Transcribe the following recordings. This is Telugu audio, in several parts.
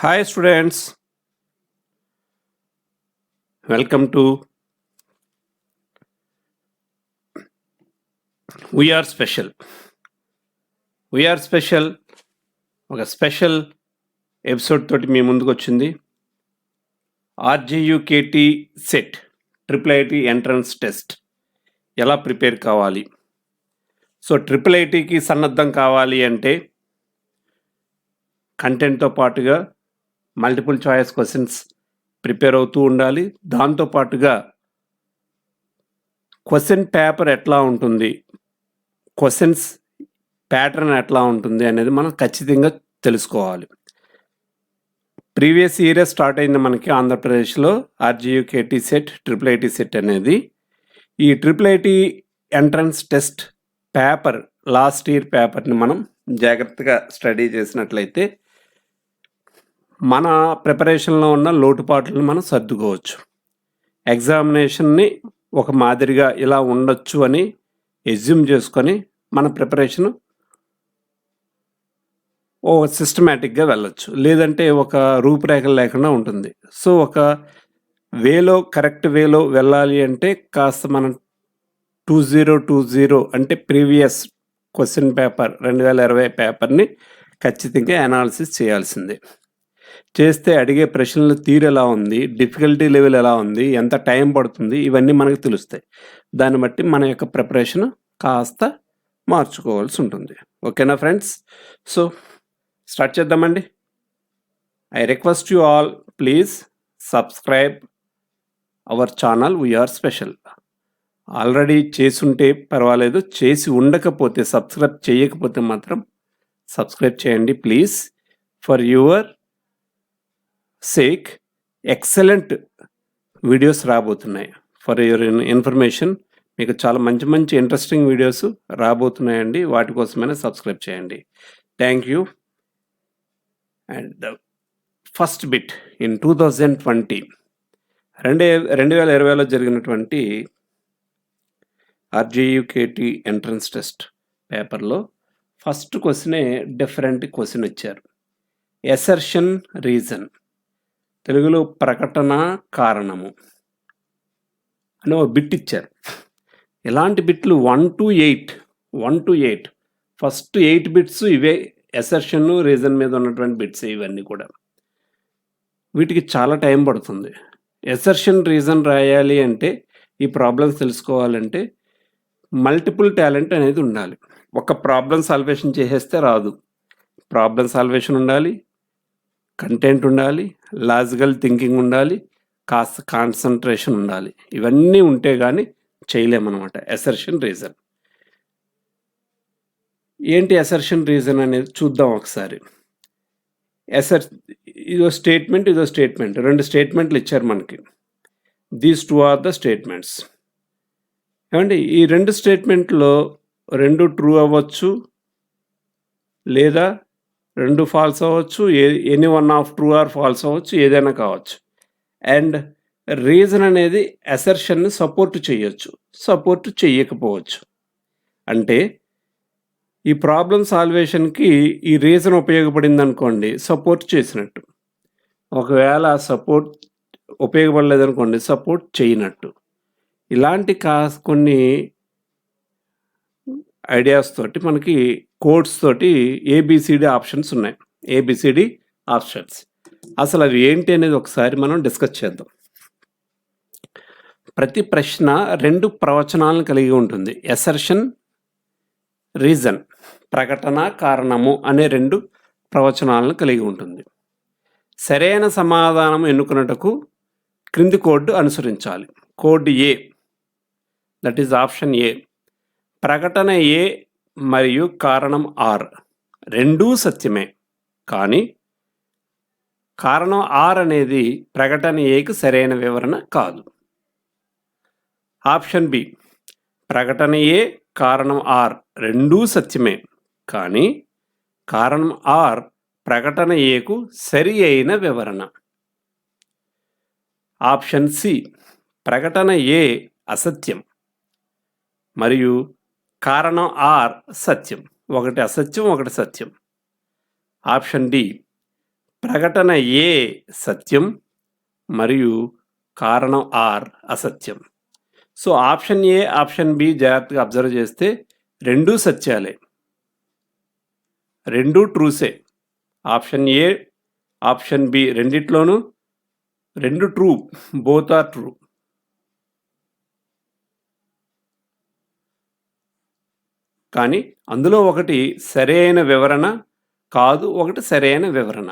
Hi students, welcome to We Are Special. We Are Special ఒక స్పెషల్ ఎపిసోడ్ తోటి మీ ముందుకు వచ్చింది. RGUKT set triple IT entrance test ఎలా ప్రిపేర్ కావాలి. సో ట్రిపుల్ ఐటీకి సన్నద్ధం కావాలి అంటే కంటెంట్తో పాటుగా మల్టిపుల్ చాయిస్ క్వశ్చన్స్ ప్రిపేర్ అవుతూ ఉండాలి. దాంతోపాటుగా క్వశ్చన్ పేపర్ ఎట్లా ఉంటుంది, క్వశ్చన్స్ ప్యాటర్న్ ఎట్లా ఉంటుంది అనేది మనం ఖచ్చితంగా తెలుసుకోవాలి. ప్రీవియస్ ఇయరే స్టార్ట్ అయింది మనకి ఆంధ్రప్రదేశ్లో RGUKT set triple IT set అనేది. ఈ triple IT entrance test paper last year పేపర్ని మనం జాగ్రత్తగా స్టడీ చేసినట్లయితే మన ప్రిపరేషన్లో ఉన్న లోటుపాట్లను మనం సర్దుకోవచ్చు. ఎగ్జామినేషన్ని ఒక మాదిరిగా ఇలా ఉండొచ్చు అని ఎజ్యూమ్ చేసుకొని మన ప్రిపరేషన్ ఓ సిస్టమేటిక్గా వెళ్ళొచ్చు, లేదంటే ఒక రూపురేఖలు లేకుండా ఉంటుంది. సో ఒక కరెక్ట్ వేలో వెళ్ళాలి అంటే కాస్త మనం 2020 అంటే ప్రీవియస్ క్వశ్చన్ పేపర్ 2020 పేపర్ని ఖచ్చితంగా అనాలిసిస్ చేయాల్సిందే. చేస్తే అడిగే ప్రశ్నల తీరు ఎలా ఉంది, డిఫికల్టీ లెవెల్ ఎలా ఉంది, ఎంత టైం పడుతుంది, ఇవన్నీ మనకు తెలుస్తాయి. దాన్ని బట్టి మన యొక్క ప్రిపరేషన్ కాస్త మార్చుకోవాల్సి ఉంటుంది. ఓకేనా ఫ్రెండ్స్? సో స్టార్ట్ చేద్దామండి. I request you all, please subscribe our channel VR special. Already చేసుంటే పర్వాలేదు, చేసి ఉండకపోతే సబ్స్క్రైబ్ చేయకపోతే మాత్రం సబ్స్క్రైబ్ చేయండి please. For your sake excellent videos రాబోతున్నాయి. ఫర్ యువర్ ఇన్ఫర్మేషన్, మీకు చాలా మంచి మంచి ఇంట్రెస్టింగ్ వీడియోస్ రాబోతున్నాయండి. వాటి కోసమైనా సబ్స్క్రైబ్ చేయండి. Thank you. And first bit in 2020 2020లో జరిగినటువంటి ఆర్జీయూకేటీ ఎంట్రన్స్ టెస్ట్ పేపర్లో ఫస్ట్ క్వశ్చనే డిఫరెంట్ క్వశ్చన్ ఇచ్చారు. ఎసర్షన్ రీజన్, తెలుగులో ప్రకటన కారణము అని ఒక బిట్ ఇచ్చారు. ఇలాంటి బిట్లు 1 to 8 ఫస్ట్ 8 బిట్స్ ఇవే ఎసర్షన్ రీజన్ మీద ఉన్నటువంటి బిట్స్. ఇవన్నీ కూడా వీటికి చాలా టైం పడుతుంది. ఎసర్షన్ రీజన్ రాయాలి అంటే, ఈ ప్రాబ్లమ్స్ తెలుసుకోవాలంటే మల్టిపుల్ టాలెంట్ అనేది ఉండాలి. ఒక ప్రాబ్లం సాల్వేషన్ చేసేస్తే రాదు. ప్రాబ్లం సాల్వేషన్ ఉండాలి, కంటెంట్ ఉండాలి, లాజికల్ థింకింగ్ ఉండాలి, కాస్త కాన్సన్ట్రేషన్ ఉండాలి. ఇవన్నీ ఉంటే కానీ చేయలేమన్నమాట ఎసర్షన్ రీజన్. ఏంటి ఎసర్షన్ రీజన్ అనేది చూద్దాం ఒకసారి. ఇదో స్టేట్మెంట్, రెండు స్టేట్మెంట్లు ఇచ్చారు మనకి. These two are the statements. ఏమండి, ఈ రెండు స్టేట్మెంట్లో రెండు ట్రూ అవ్వచ్చు, లేదా రెండు ఫాల్స్ అవ్వచ్చు, any one of true or false అవ్వచ్చు, ఏదైనా కావచ్చు. అండ్ రీజన్ అనేది అసర్షన్ని సపోర్ట్ చేయొచ్చు, సపోర్ట్ చేయకపోవచ్చు. అంటే ఈ ప్రాబ్లం సాల్వేషన్కి ఈ రీజన్ ఉపయోగపడింది అనుకోండి, సపోర్ట్ చేసినట్టు. ఒకవేళ సపోర్ట్ ఉపయోగపడలేదనుకోండి, సపోర్ట్ చేయనట్టు. ఇలాంటి కొన్ని ఐడియాస్ తోటి మనకి కోడ్స్ తోటి ఏబిసిడి ఆప్షన్స్ ఉన్నాయి. ఏబిసిడి ఆప్షన్స్ అసలు అవి ఏంటి అనేది ఒకసారి మనం డిస్కస్ చేద్దాం. ప్రతి ప్రశ్న రెండు ప్రవచనాలను కలిగి ఉంటుంది. ఎసర్షన్, రీజన్, ప్రకటన కారణము అనే రెండు ప్రవచనాలను కలిగి ఉంటుంది. సరైన సమాధానం ఎన్నుకున్నటకు క్రింది కోడ్ అనుసరించాలి. Code A, that is option A. ప్రకటన ఏ మరియు కారణం ఆర్ రెండూ సత్యమే, కానీ కారణం ఆర్ అనేది ప్రకటన ఏకి సరైన వివరణ కాదు. ఆప్షన్ బి, ప్రకటన ఏ కారణం ఆర్ రెండూ సత్యమే, కానీ కారణం ఆర్ ప్రకటన ఏకు సరి అయిన వివరణ. ఆప్షన్ సి, ప్రకటన ఏ అసత్యం మరియు కారణం ఆర్ సత్యం. ఒకటి అసత్యం, ఒకటి సత్యం. ఆప్షన్ డి, ప్రకటన ఏ సత్యం మరియు కారణం ఆర్ అసత్యం. So option A option B జాగ్రత్తగా అబ్జర్వ్ చేస్తే రెండూ సత్యాలే, రెండూ ట్రూసే. ఆప్షన్ ఏ ఆప్షన్ బి రెండిట్లోనూ రెండు ట్రూ, బోత్ ఆర్ ట్రూ. కానీ అందులో ఒకటి సరైన వివరణ కాదు, ఒకటి సరైన వివరణ,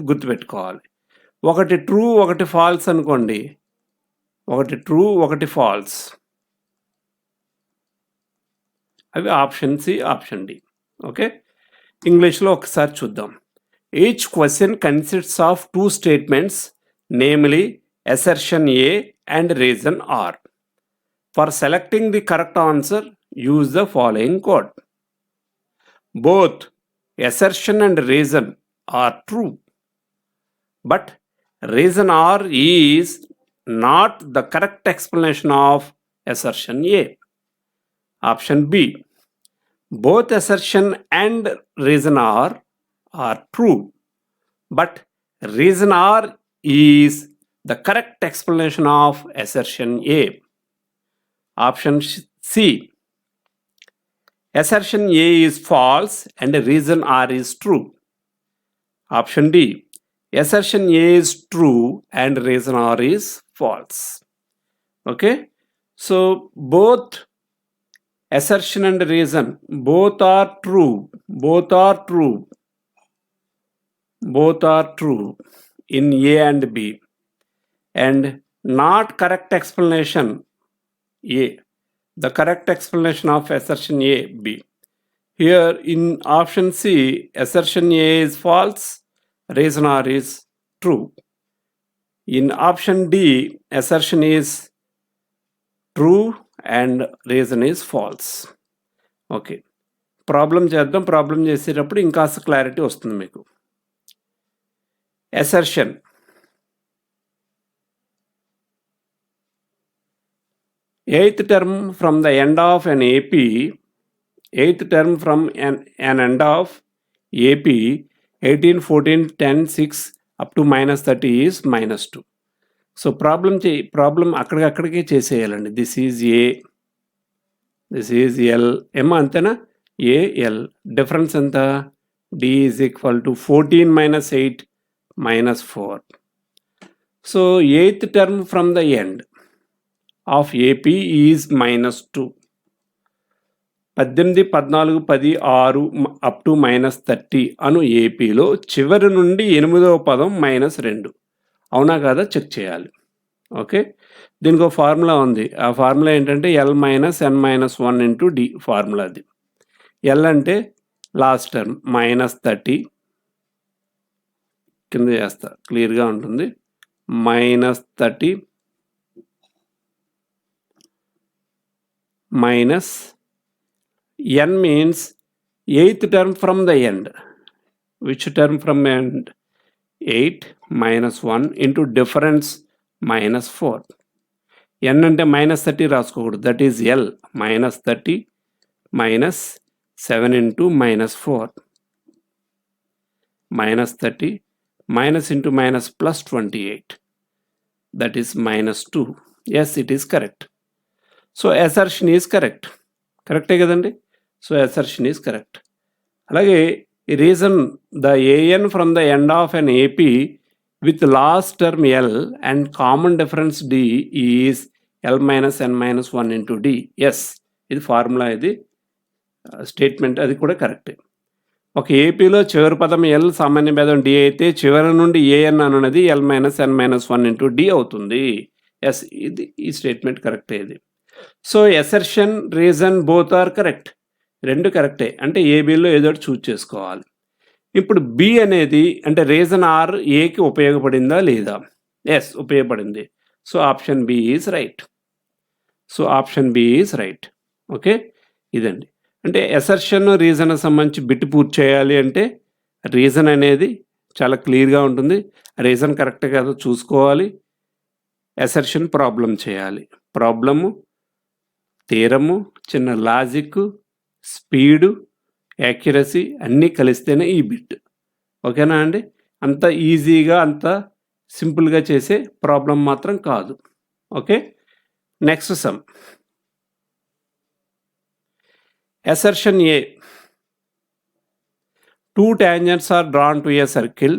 గుర్తుపెట్టుకోవాలి. ఒకటి ట్రూ ఒకటి ఫాల్స్ అనుకోండి, ఒకటి ట్రూ ఒకటి ఫాల్స్, అవి option C option D. Okay, ఇంగ్లీష్లో ఒకసారి చూద్దాం. Each question consists of two statements, namely assertion A and reason R. For selecting the correct answer, use the following code. Both assertion and reason are true, but reason R is not the correct explanation of assertion A. Option B. Both assertion and reason R are true, but reason R is the correct explanation of assertion A. Option C. Assertion A is false and reason R is true. Option D. Assertion A is true and reason R is false. Okay, so both assertion and reason, both are true, both are true, both are true in A and B, and not correct explanation A. The correct explanation of assertion A, B. Here in option C, assertion A is false, reason R is true. In option D, assertion is true and reason is false. Okay, problem చేద్దాం. ప్రాబ్లం చేసేటప్పుడు ఇంకాస్త క్లారిటీ వస్తుంది మీకు. assertion. Eighth term from the end of an AP, eighth term from an end of AP, 18, 14, 10, 6 up to -30 is -2. So problem అక్కడికి చేసేయాలండి. This is A, this is L, ఏమో అంతేనా, ఏఎల్. డిఫరెన్స్ ఎంత? D is equal to 14 - 8 - 4. So eighth term from the end of AP is -2. 18, 14, 10, 6 up to -30 అను ఏపీలో చివరి నుండి 8వ పదం -2. అవునా కాదా చెక్ చేయాలి. ఓకే, దీనికి ఒక ఫార్ములా ఉంది. ఆ ఫార్ములా ఏంటంటే L - N - 1 into D formula. అది ఎల్ అంటే లాస్ట్ టర్మ్ -30, కింద చేస్తా క్లియర్గా ఉంటుంది, -30 minus n means eighth term from the end. Which term from end? 8 - 1 into difference -4. n అంటే -30 రాసుకోకూడదు, that is L. -30 minus 7 into -4. -30 minus into minus plus 28. That is -2. Yes, it is correct. So assertion is correct. Correct కదండి. So assertion is correct. అలాగే reason, the an from the end of an AP with last term L and common difference D is L minus N minus 1 into D. Yes, ఇది ఫార్ములా, ఇది స్టేట్మెంట్, అది కూడా కరెక్టే. ఒక ఏపీలో చివరి పదం L, సామాన్య భేదం D అయితే చివరి నుండి ఏఎన్ అనున్నది L minus N minus 1 into D అవుతుంది. ఎస్, ఇది ఈ స్టేట్మెంట్ కరెక్టే ఇది. So assertion, reason both are correct, రెండు కరెక్టే. అంటే ఏబీలో ఏదో చూజ్ చేసుకోవాలి. ఇప్పుడు బి అనేది అంటే రీజన్ ఆర్ ఏకి ఉపయోగపడిందా లేదా? ఎస్, ఉపయోగపడింది. So option B is right. So option B is right. Okay, ఇదండి. అంటే అసర్షన్, రీజన్ సంబంధించి బిట్ పూర్తి చేయాలి అంటే రీజన్ అనేది చాలా క్లియర్గా ఉంటుంది, రీజన్ కరెక్ట్ కాదో చూసుకోవాలి. అసర్షన్ ప్రాబ్లం చేయాలి, ప్రాబ్లము, థీరము, చిన్న లాజిక్, స్పీడు, యాక్యురసీ అన్నీ కలిస్తేనే ఈ బిట్. ఓకేనా అండి? అంత ఈజీగా అంత సింపుల్గా చేసే ప్రాబ్లం మాత్రం కాదు. Okay, next some. Assertion A, 2 tangents are drawn to a circle.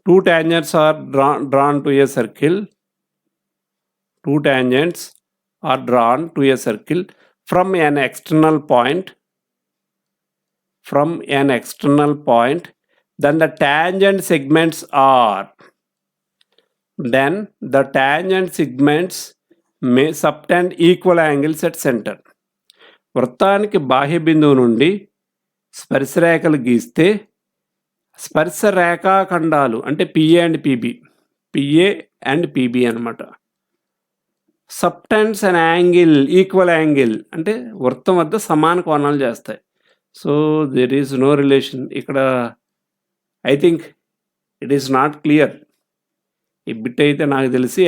Two tangents are drawn to a circle. 2 tangents are drawn to a circle from an external point. Then the tangent segments may subtend equal angles at center. వృత్తానికి బాహ్య బిందువు నుండి స్పర్శరేఖలు గీస్తే స్పర్శ రేఖాఖండాలు అంటే పిఏ అండ్ పీబీ అనమాట. Subtends and angle, equal angle అంటే వృత్తం వద్ద సమాన కోణాలు చేస్తాయి. So there is no relation ఇక్కడ. I think it is not clear. ఈ బిట్ అయితే నాకు తెలిసి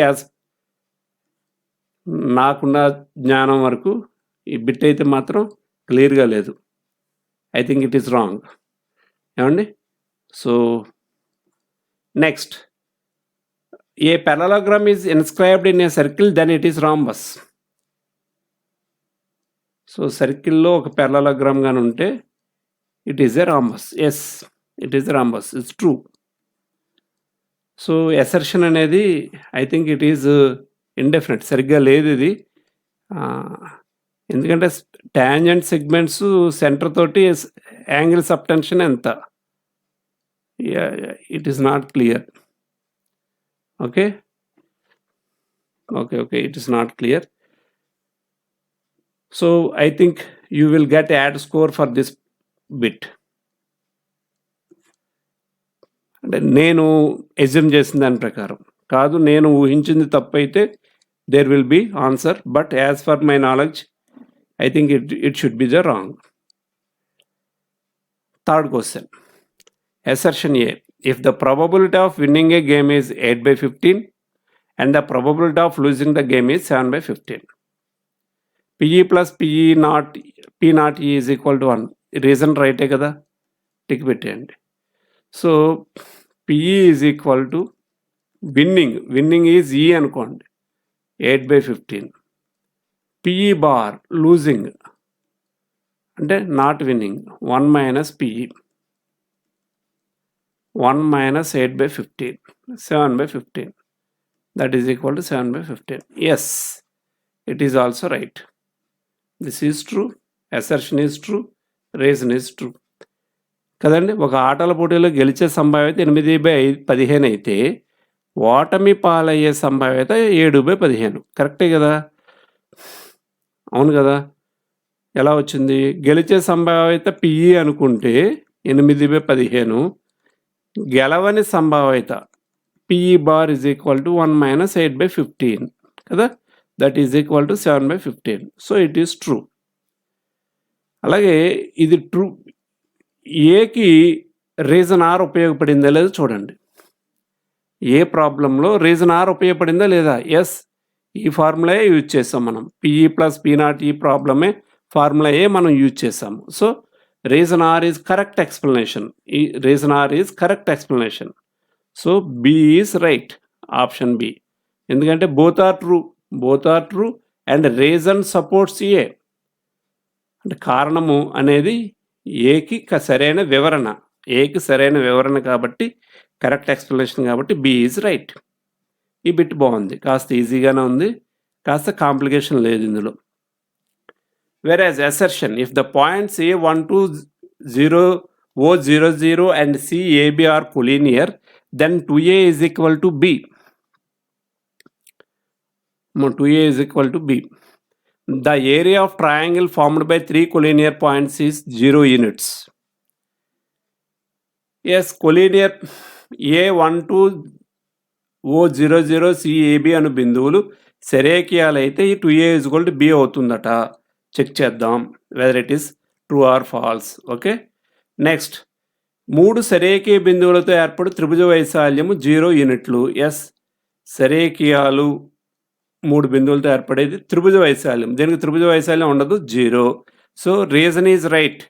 నాకున్న జ్ఞానం వరకు ఈ బిట్ అయితే మాత్రం క్లియర్గా లేదు. I think it is wrong. ఏమండి? So next, a parallelogram is inscribed in a circle, then it is rhombus. So సర్కిల్లో ఒక parallelogram గాని ఉంటే it is a rhombus. Yes, it is rhombus. It's true. So assertion అనేది I think it is indefinite, సరిగ్గా లేదు ఇది. ఎందుకంటే టాంజెంట్ సెగ్మెంట్స్ సెంటర్ తోటి యాంగిల్ సబ్టెన్షన్ ఎంత, it is not clear. Okay, it is not clear. So I think you will get add score for this bit. అంటే నేను ఎజ్యూమ్ చేసిన దాని ప్రకారం కాదు, నేను ఊహించింది తప్పైతే there will be answer, but as for my knowledge I think it should be the wrong. Third question. Assertion A. If the probability of winning a game is 8/15 and the probability of losing the game is 7/15, PE plus P naught E is equal to 1. Reason right kada, tick పెట్టండి. So PE is equal to winning is E అనుకోండి, 8/15. PE bar losing అంటే not winning, 1 minus PE. 1 minus 8/15, 7/15. That is equal to 7/15. Yes, it is also right. This is true. Assertion is true. Reason is true. కదండి, ఒక ఆటల పోటీలో గెలిచే సంభావ్యత 8/15 అయితే ఓటమి పాలయ్యే సంభావ్యత 7/15. కరెక్టే కదా? అవును కదా? ఎలా వచ్చింది? గెలిచే సంభావ్యత పిఈ అనుకుంటే 8/15, గెలవని సంభావ్యత PE bar is equal to 1 minus 8/15 కదా, that is equal to 7/15. So it is true. అలాగే ఇది ట్రూ. ఏకి రీజన్ ఆర్ ఉపయోగపడిందా లేదో చూడండి. ఏ ప్రాబ్లంలో రీజన్ ఆర్ ఉపయోగపడిందా లేదా? ఎస్, ఈ ఫార్ములా యూజ్ చేసాం మనం. పిఈ ప్లస్ పీ నాట్ ఈ ప్రాబ్లమే ఫార్ములా ఏ మనం యూజ్ చేసాము. So reason R is correct explanation. Reason R is correct explanation. So B is right. Option B. ఎందుకంటే both are true and reason supports A. అంటే కారణము అనేది ఏకి సరైన వివరణ కాబట్టి కరెక్ట్ ఎక్స్ప్లెనేషన్ కాబట్టి B is right. ఈ బిట్ బాగుంది, కాస్త ఈజీగానే ఉంది, కాస్త కాంప్లికేషన్ లేదు ఇందులో. Whereas assertion, if the points A12, O00 and CAB are collinear, then 2A is equal to B. 2A is equal to B. The area of triangle formed by 3 collinear points is 0 units. Yes, collinear A12, O00, CAB అను బిందువులు సరేఖీయాలైతే ఈ 2A is equal to B అవుతుందట. చెక్ చేద్దాం whether it is true or false. Okay, next, 3 సరేఖీయ బిందువులతో ఏర్పడు త్రిభుజ వైశాల్యము 0 యూనిట్లు. ఎస్, సరేఖీయాలు 3 బిందువులతో ఏర్పడేది త్రిభుజ వైశాల్యం. దీనికి త్రిభుజ వైశాల్యం ఉండదు, 0. So reason is right.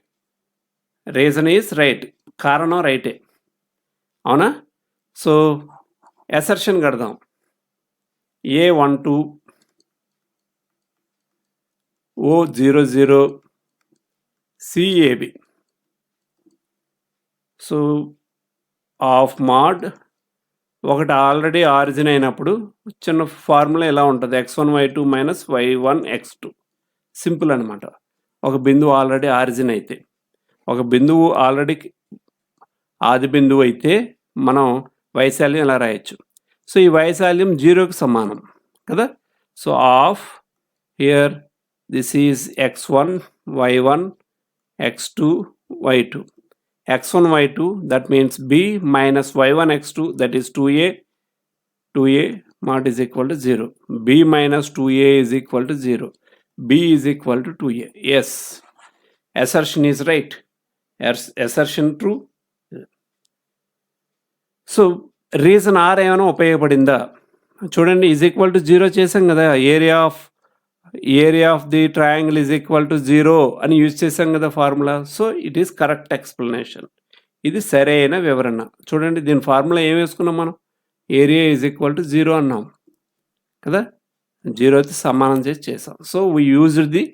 కారణం రైటే. అవునా? సో అసర్షన్ కడదాం. A12 O00 CAB. So of mod ఒకటి ఆల్రెడీ ఆరిజిన్ అయినప్పుడు చిన్న ఫార్ములా ఎలా ఉంటుంది, x1 y2 minus y1 x2. Simple అనమాట. ఒక బిందువు ఆల్రెడీ ఆరిజిన్ అయితే, ఒక బిందువు ఆల్రెడీ ఆది బిందువు అయితే మనం వైశాల్యం ఎలా రాయొచ్చు. సో ఈ వైశాల్యం 0కి సమానం కదా. So of here this is x1 y1 x2 y2. x1 y2 that means b minus y1 x2 that is 2a mod is equal to 0. b minus 2a is equal to 0. b is equal to 2a. Yes, assertion is right. Assertion true. So reason are ఏమైనా ఉపయోగపడిందా చూడండి. ఈజ్ ఈక్వల్ టు 0 చేసాం కదా. Area of the triangle is equal to 0 అని యూజ్ చేసాం కదా formula. So it is correct explanation. ఇది సరైన వివరణ. చూడండి దీని ఫార్ములా ఏం వేసుకున్నాం మనం, ఏరియా ఈజ్ ఈక్వల్ టు 0 అన్నాం కదా. 0తో సమానం చేసాం. So we used the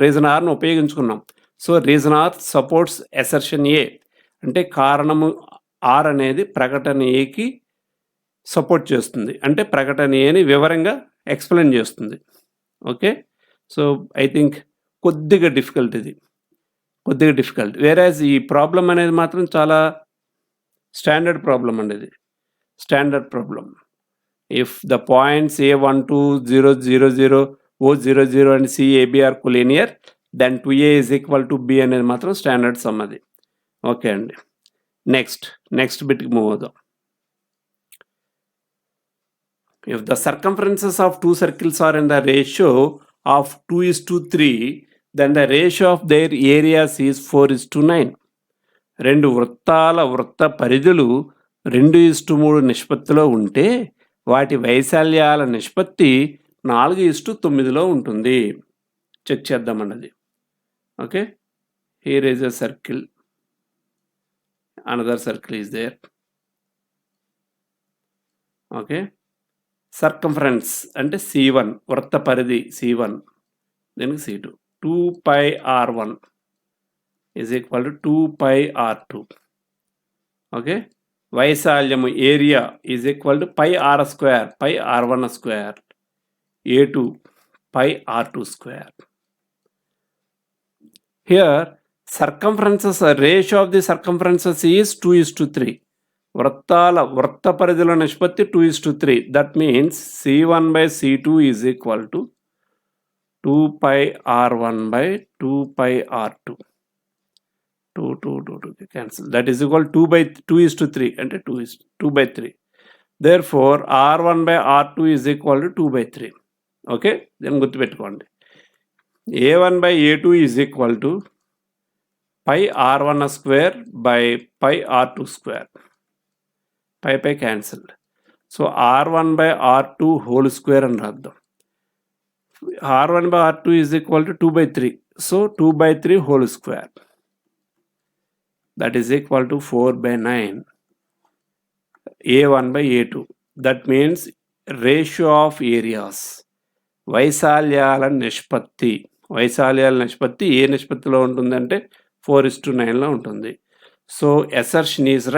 reason ఆర్ను ఉపయోగించుకున్నాం. So reason R supports assertion A. అంటే కారణము ఆర్ అనేది ప్రకటన ఏకి సపోర్ట్ చేస్తుంది, అంటే ప్రకటన ఏని వివరంగా ఎక్స్ప్లెయిన్ చేస్తుంది. ఓకే. సో ఐ థింక్ కొద్దిగా డిఫికల్ట్ ఇది, వేరేజ్ ఈ ప్రాబ్లం అనేది మాత్రం చాలా స్టాండర్డ్ ప్రాబ్లం అండి. ఇది standard problem. If the points A12 0 0 0 O00 and CAB are collinear then 2A is equal to B అనేది మాత్రం స్టాండర్డ్ సమ్ అది. ఓకే అండి. నెక్స్ట్ బిట్కి మూవ్ అవుదాం. If the circumferences of two circles are in the ratio of 2:3, then the ratio of their areas is 4:9. రెండు వృత్త పరిధులు 2:3 నిష్పత్తిలో ఉంటే వాటి వైశాల్యాల నిష్పత్తి 4:9లో ఉంటుంది. చెక్ చేద్దామన్నది. Okay. Here is a circle, another circle is there. Okay. Circumference అంటే C1, వృత్త పరిధి C1, దీనికి C2. 2πr1 is equal to 2πr2. Okay. వైశాల్యము area is equal to πr², πr1² A2 πr2². Here circumferences ratio of the circumferences is 2:3. వృత్త పరిధిలో నిష్పత్తి 2:3. That means C1/C2 is equal to 2πr1/2πr2. 2 cancel. That is equal 2/3 అంటే 2/3. Therefore R1/R2 is equal to 2/3. Okay. దీన్ని గుర్తుపెట్టుకోండి. A1/A2 is equal to πr1² πr2². Cancel. So R1/R2 whole square అని రాద్దాం. R1/R2 is equal to 2/3. So 2/3 whole square, that is equal to 4/9 A1/A2. That means ratio of areas, వైశాల్యాల నిష్పత్తి ఏ నిష్పత్తిలో ఉంటుందంటే 4:9లో ఉంటుంది. So assertion is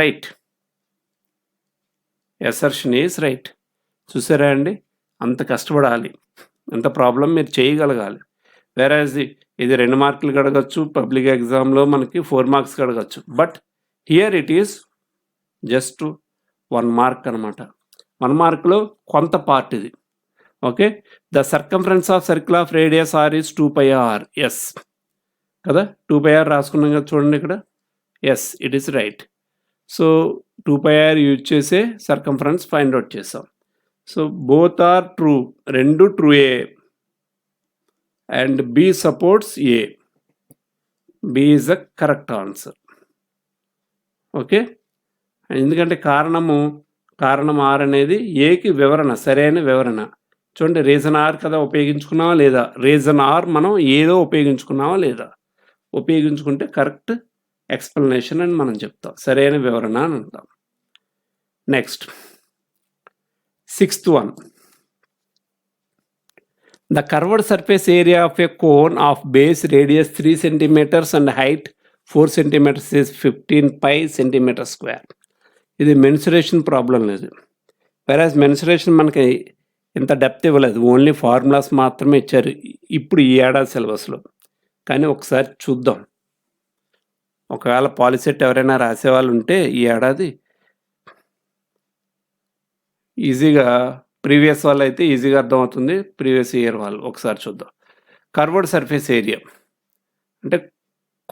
right. చూసారా అండి, అంత కష్టపడాలి, అంత ప్రాబ్లం మీరు చేయగలగాలి. వేరేజ్ ఇది 2 మార్కులు అడగచ్చు, పబ్లిక్ ఎగ్జామ్లో మనకి 4 మార్క్స్ అడగచ్చు. But here it is just 1 mark అనమాట. 1 మార్క్లో కొంత పార్ట్ ఇది. Okay. The circumference of circle of radius R is 2πr. Yes కదా, 2πr రాసుకున్నాం కదా చూడండి ఇక్కడ. Yes, it is right. So 2πr use చేసే సర్కంఫరెన్స్ ఫైండ్ అవుట్ చేసాం. సో బోత్ ఆర్ ట్రూ, రెండు ట్రూయే. And B supports A. B is the correct answer. Okay. ఎందుకంటే కారణం ఆర్ అనేది ఏకి వివరణ, సరైన వివరణ. చూడండి రీజన్ ఆర్ కదా ఉపయోగించుకున్నావా లేదా, రీజన్ ఆర్ మనం ఏదో ఉపయోగించుకున్నావా లేదా, ఉపయోగించుకుంటే కరెక్ట్ ఎక్స్ప్లెనేషన్ అని మనం చెప్తాం, సరైన వివరణ అని అంటాం. Next 6th one, the curved surface area of a cone of base radius 3 centimeters and height 4 centimeters is 15 pi centimeter square. ఇది మెన్సురేషన్ ప్రాబ్లం లేదు, వెరాజ్ మెన్సురేషన్ మనకి ఇంత డెప్త్ ఇవ్వలేదు, ఓన్లీ ఫార్ములాస్ మాత్రమే ఇచ్చారు ఇప్పుడు ఈ ఏడాది సిలబస్లో. కానీ ఒకసారి చూద్దాం, ఒకవేళ పాలిసెట్ ఎవరైనా రాసేవాళ్ళు ఉంటే ఈ ఏడాది ఈజీగా, ప్రీవియస్ వాళ్ళు అయితే ఈజీగా అర్థమవుతుంది, ప్రీవియస్ ఇయర్ వాళ్ళు ఒకసారి చూద్దాం. కర్వ్డ్ సర్ఫేస్ ఏరియా అంటే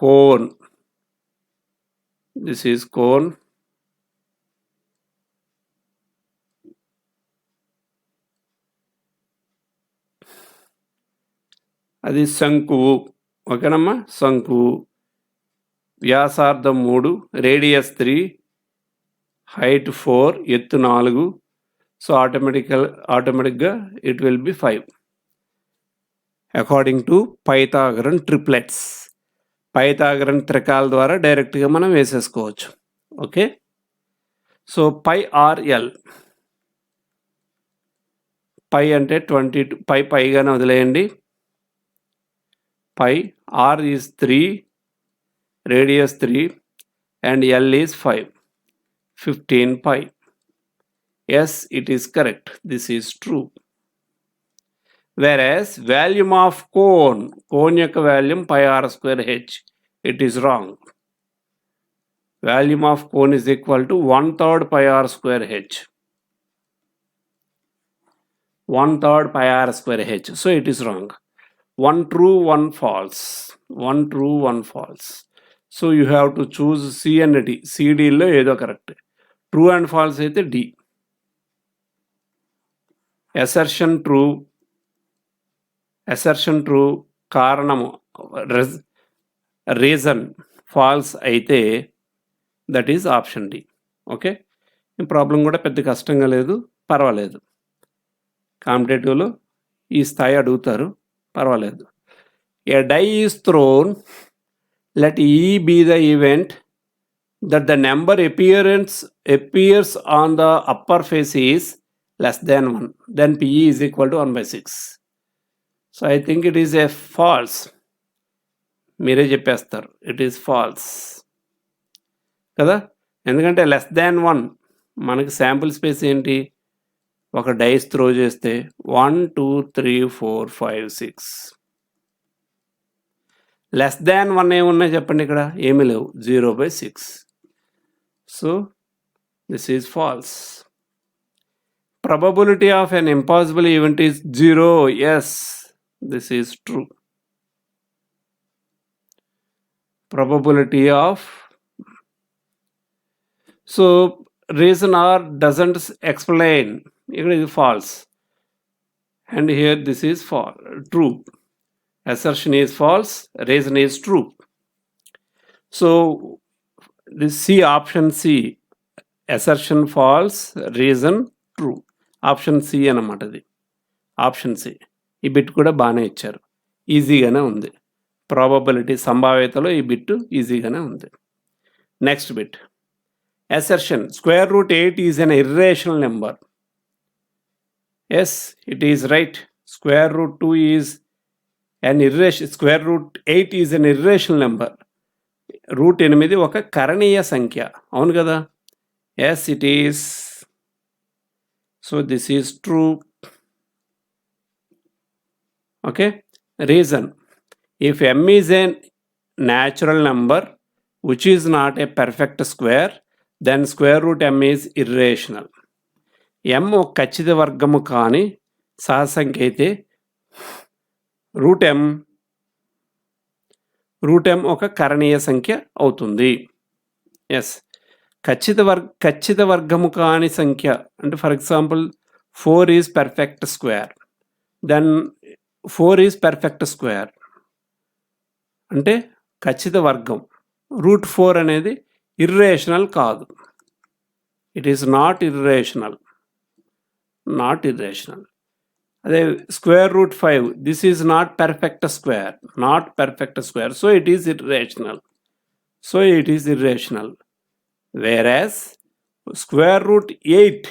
కోన్, దిస్ ఈజ్ కోన్, అది శంకువు, ఓకేనమ్మా, శంకువు, వ్యాసార్థం 3, రేడియస్ 3, హైట్ 4, ఎత్తు 4. సో ఆటోమేటిక్గా it will be 5 according to Pythagorean triplets. Pythagorean త్రికాల ద్వారా డైరెక్ట్గా మనం వేసేసుకోవచ్చు. Okay, so pi R L, pi అంటే 22, పైగానే వదిలేయండి. Pi R is 3, radius 3 and L is 5, 15 pi. Yes, it is correct. This is true. Whereas volume of cone యొక్క volume pi r square h, it is wrong. Volume of cone is equal to 1/3 pi r square h. 1/3 pi r square h. So it is wrong. One true, one false. One true, one false. So you have to choose C and D. CD లో ఏదో కరెక్ట్. ట్రూ అండ్ ఫాల్స్ అయితే D. అసర్షన్ ట్రూ, కారణము రీజన్ ఫాల్స్ అయితే that is option D. Okay, ఈ ప్రాబ్లం కూడా పెద్ద కష్టంగా లేదు, పర్వాలేదు. కాంపిటేటివ్లో ఈ స్థాయి అడుగుతారు, పర్వాలేదు. A die is thrown, let E be the event that the number appears on the upper face is less than 1. Then PE is equal to 1/6. So I think it is a false. మీరే చెప్పేస్తారు, ఇట్ ఈస్ ఫాల్స్ కదా, ఎందుకంటే లెస్ దాన్ 1 మనకి శాంపుల్ స్పేస్ ఏంటి, ఒక డైస్ త్రో చేస్తే 1 2 3 4 5 6. లెస్ దాన్ 1 ఏమున్నాయి చెప్పండి, ఇక్కడ ఏమీ లేవు, 0/6. So this is false. probability of an impossible event is 0. Yes, this is true. Probability of, so reason R doesn't explain, it is false, and here this is true. Assertion is false, reason is true. So this C, option C, assertion false, reason true. Option C అన్నమాట, అది ఆప్షన్ సి. ఈ బిట్ కూడా బాగానే ఇచ్చారు, ఈజీగానే ఉంది. ప్రాబబిలిటీ సంభావ్యతలో ఈ బిట్ ఈజీగానే ఉంది. Next bit, assertion √8 is an irrational number. Yes, it is right. √2 is and √8 is an irrational number. √8 ఒక కరణీయ సంఖ్య, అవును కదా. Yes, it is. So this is true. Okay, reason, if m is a natural number which is not a perfect square, then √m is irrational. m ఒక ఖచ్చిత వర్గము కానీ సహసంఖ్య అయితే √m ఒక కరణీయ సంఖ్య అవుతుంది. ఎస్, ఖచ్చిత వర్గము కాని సంఖ్య అంటే for example 4 is perfect square, then 4 is perfect square అంటే ఖచ్చిత వర్గం. √4 అనేది ఇర్రేషనల్ కాదు, ఇట్ ఈస్ నాట్ ఇర్రేషనల్. అదే square root 5, this is not perfect square, so it is irrational. Whereas square root 8,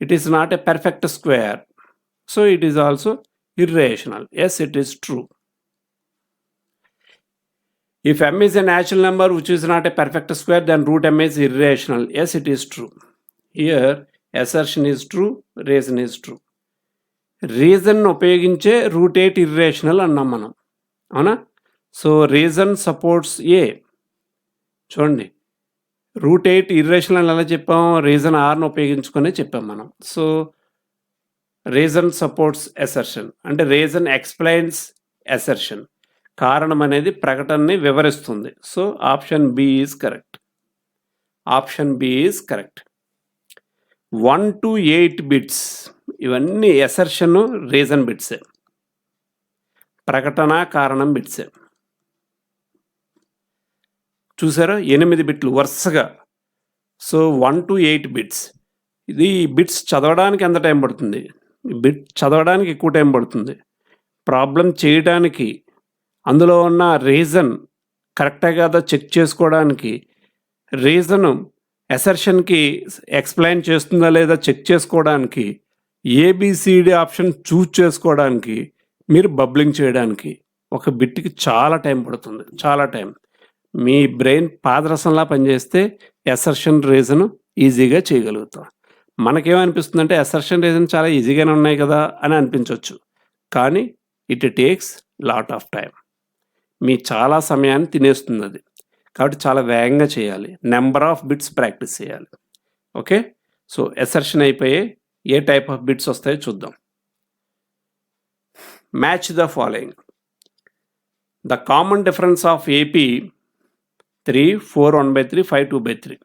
it is not a perfect square, so it is also irrational. Yes, it is true. If m is a natural number which is not a perfect square, then root m is irrational. Yes, it is true. Here assertion is true, reason is true. Reason ఉపయోగించే రూట్ 8 ఇర్రేషనల్ అన్నాం మనం, అవునా? సో రీజన్ సపోర్ట్స్ ఏ. చూడండి, రూట్ 8 ఇర్రేషనల్ ఎలా చెప్పాం? రీజన్ ఆర్ను ఉపయోగించుకొని చెప్పాం మనం. సో రీజన్ సపోర్ట్స్ అసర్షన్ అంటే రీజన్ ఎక్స్ప్లెయిన్స్ అసర్షన్, కారణం అనేది ప్రకటనని వివరిస్తుంది. So option B is correct. 1 to 8 bits ఇవన్నీ అసర్షన్, రీజన్ బిట్సే, ప్రకటన కారణం బిట్సే. చూసారా, 8 బిట్లు వరుసగా. So 1 to 8 bits. ఇది బిట్స్ చదవడానికి ఎంత టైం పడుతుంది? బిట్ చదవడానికి ఎక్కువ టైం పడుతుంది. ప్రాబ్లం చేయడానికి, అందులో ఉన్న రీజన్ కరెక్టే కాదా చెక్ చేసుకోవడానికి, రీజను అసర్షన్కి ఎక్స్ప్లెయిన్ చేస్తుందా లేదా చెక్ చేసుకోవడానికి, ఏబిసిడి ఆప్షన్ చూజ్ చేసుకోవడానికి, మీరు బబ్లింగ్ చేయడానికి ఒక బిట్కి చాలా టైం పడుతుంది, చాలా టైం. మీ బ్రెయిన్ పాదరసంలా పనిచేస్తే అసర్షన్, రీజన్ ఈజీగా చేయగలుగుతాం. మనకేమనిపిస్తుంది అంటే అసర్షన్, రీజన్ చాలా ఈజీగానే ఉన్నాయి కదా అని అనిపించవచ్చు, కానీ it takes lot of time. మీ చాలా సమయాన్ని తినేస్తుంది అది. కాబట్టి చాలా వేగంగా చేయాలి, నెంబర్ ఆఫ్ బిట్స్ ప్రాక్టీస్ చేయాలి. ఓకే, సో అసర్షన్ అయిపోయే ఏ టైప్ ఆఫ్ బిట్స్ వస్తాయో చూద్దాం. Match the following. The common difference of AP 3, 4, 1/3, 5, 2/3.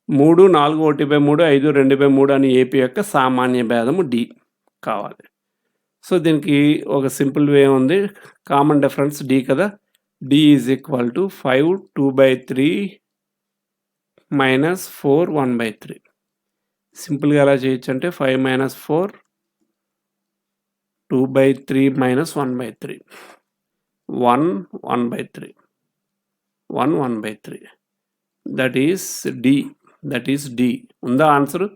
3, 4, 1/3, 5, 2/3 అని ఏపీ యొక్క సామాన్య భేదము డి కావాలి. సో దీనికి ఒక సింపుల్ వే ఉంది. కామన్ డిఫరెన్స్ డి కదా, D is equal to 5, 2/3 minus 4, 1/3. సింపుల్గా ఎలా చేయొచ్చు అంటే 5 - 4, 2/3 మైనస్ 1/3, 1, 1/3, 1, 1/3. That is D. ఉందా answer?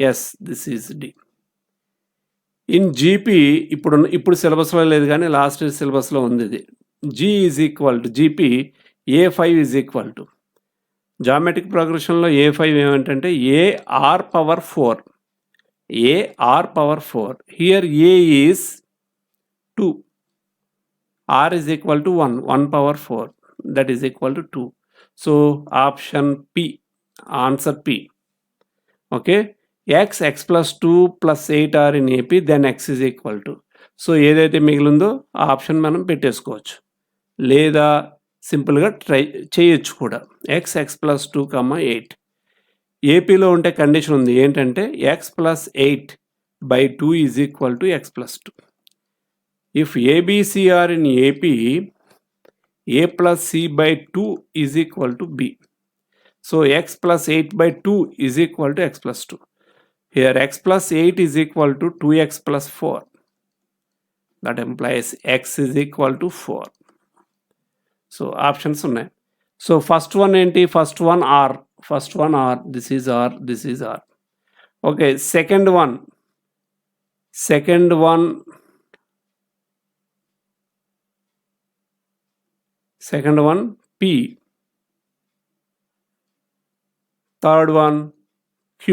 Yes, this is D. In GP ఇప్పుడు సిలబస్లో లేదు కానీ లాస్ట్ సిలబస్లో ఉంది ఇది. G is equal to GP A5 is equal to, geometric ప్రోగ్రెషన్లో A5 ఏమిటంటే AR power 4. Here A is 2, R is equal to 1, 1 power 4, that is equal to 2. So option P, answer P. Okay, x plus 2 plus 8 are in AP, then x is equal to. So ఏదైతే మిగిలిందో ఆ ఆప్షన్ మనం పెట్టేసుకోవచ్చు, లేదా సింపుల్గా ట్రై చేయొచ్చు కూడా. x plus 2, 8. ఏపీలో ఉంటే కండిషన్ ఉంది ఏంటంటే x plus 8/2 is equal to x plus 2. If ABC are in AP, A plus C/2 is equal to B. So x plus 8/2 is equal to x plus 2. Here x plus 8 is equal to 2x plus 4. That implies x is equal to 4. So options ఉన్నాయి. So first one ఏంటి? First one R. This is R. Okay, second one P. Third one Q.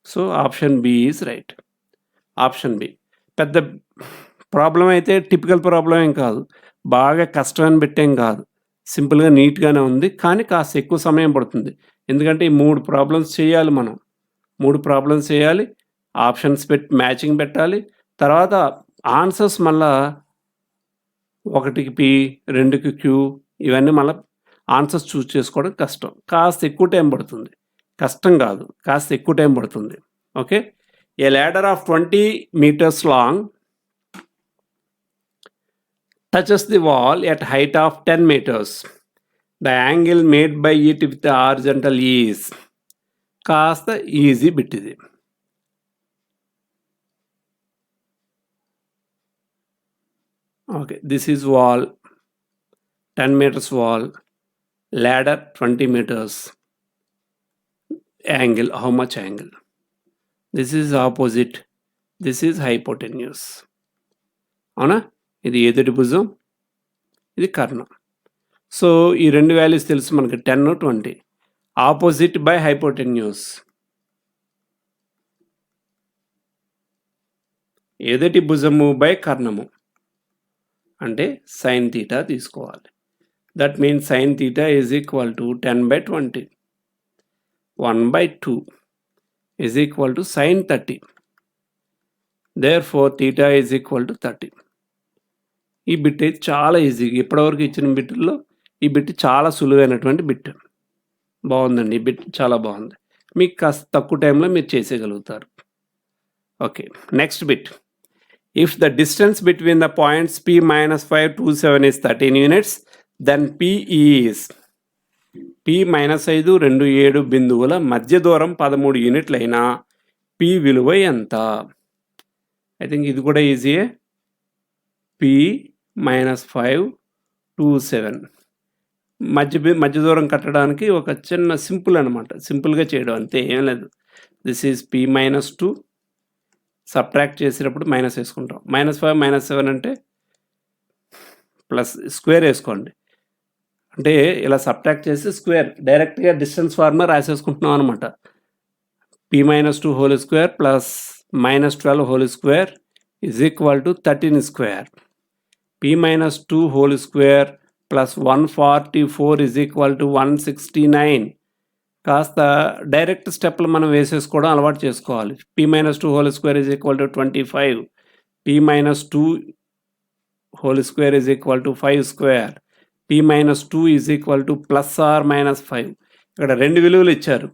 So option B is right. Option B. పెద్ద ప్రాబ్లం అయితే టిపికల్ ప్రాబ్లం ఏం కాదు, బాగా కష్టమైన పెట్టేం కాదు, సింపుల్గా నీట్గానే ఉంది, కానీ కాస్త ఎక్కువ సమయం పడుతుంది. ఎందుకంటే ఈ 3 ప్రాబ్లమ్స్ చేయాలి మనం. 3 ప్రాబ్లమ్స్ చేయాలి, ఆప్షన్స్ పెట్టి మ్యాచింగ్ పెట్టాలి, తర్వాత ఆన్సర్స్ మళ్ళా 1కి P, 2కి Q, ఇవన్నీ మళ్ళీ ఆన్సర్స్ చూస్ చేసుకోవడం కష్టం, కాస్త ఎక్కువ టైం పడుతుంది. కష్టం కాదు, కాస్త ఎక్కువ టైం పడుతుంది. Okay, A ladder of 20 meters long touches the wall at height of 10 meters. The angle made by it with the horizontal is. కాస్త ఈజీ బిట్ ఇది. Okay, this is wall, 10 meters wall, ladder 20 meters, angle, how much angle? This is opposite, this is hypotenuse. అవునా, ఇది ఎదుటి భుజం, ఇది కర్ణం. సో ఈ రెండు వాల్యూస్ తెలుసు మనకి, 10 20. ఆపోజిట్ బై హైపోటెన్యూస్, ఎదుటి భుజము బై కర్ణము అంటే సైన్ తీటా తీసుకోవాలి. That means sine theta is equal to 10/20. 1/2 is equal to sine 30. Therefore theta is equal to 30. ఈ బిట్ అయితే చాలా ఈజీ, ఇప్పటివరకు ఇచ్చిన బిట్లో ఈ బిట్ చాలా సులువైనటువంటి బిట్. బాగుందండి, ఈ బిట్ చాలా బాగుంది, మీకు కాస్త తక్కువ టైంలో మీరు చేసేయగలుగుతారు. ఓకే, next bit. If the distance between the points p - 5 2 7 is 13 units, then p is p - 5 2 7 బిందువుల మధ్య దూరం 13 యూనిట్లు అయినా p విలువ ఎంత? ఐ థింక్ ఇది కూడా ఈజీయే. p - 5 2 7 మధ్య దూరం కట్టడానికి ఒక చిన్న సింపుల్ అనమాట, సింపుల్గా చేయడం అంతే, ఏం లేదు. దిస్ ఈజ్ p - 2, సబ్ట్రాక్ట్ చేసేటప్పుడు మైనస్ వేసుకుంటాం. -5 - 7 అంటే ప్లస్ స్క్వేర్ వేసుకోండి, అంటే ఇలా సబ్ట్రాక్ట్ చేసి స్క్వేర్ డైరెక్ట్గా డిస్టెన్స్ ఫార్ములా రాసేసుకుంటున్నాం అనమాట. p - 2 whole square plus -12 whole square is equal to 13 square. p - 2 whole square plus 144 is equal to 169. కాస్త డైరెక్ట్ స్టెప్లు మనం వేసేసుకోవడం అలవాటు చేసుకోవాలి. p - 2 whole square is equal to 25. p - 2 whole square is equal to 5 square. p - 2 is equal to +or-5. ఇక్కడ రెండు విలువలు ఇచ్చారు,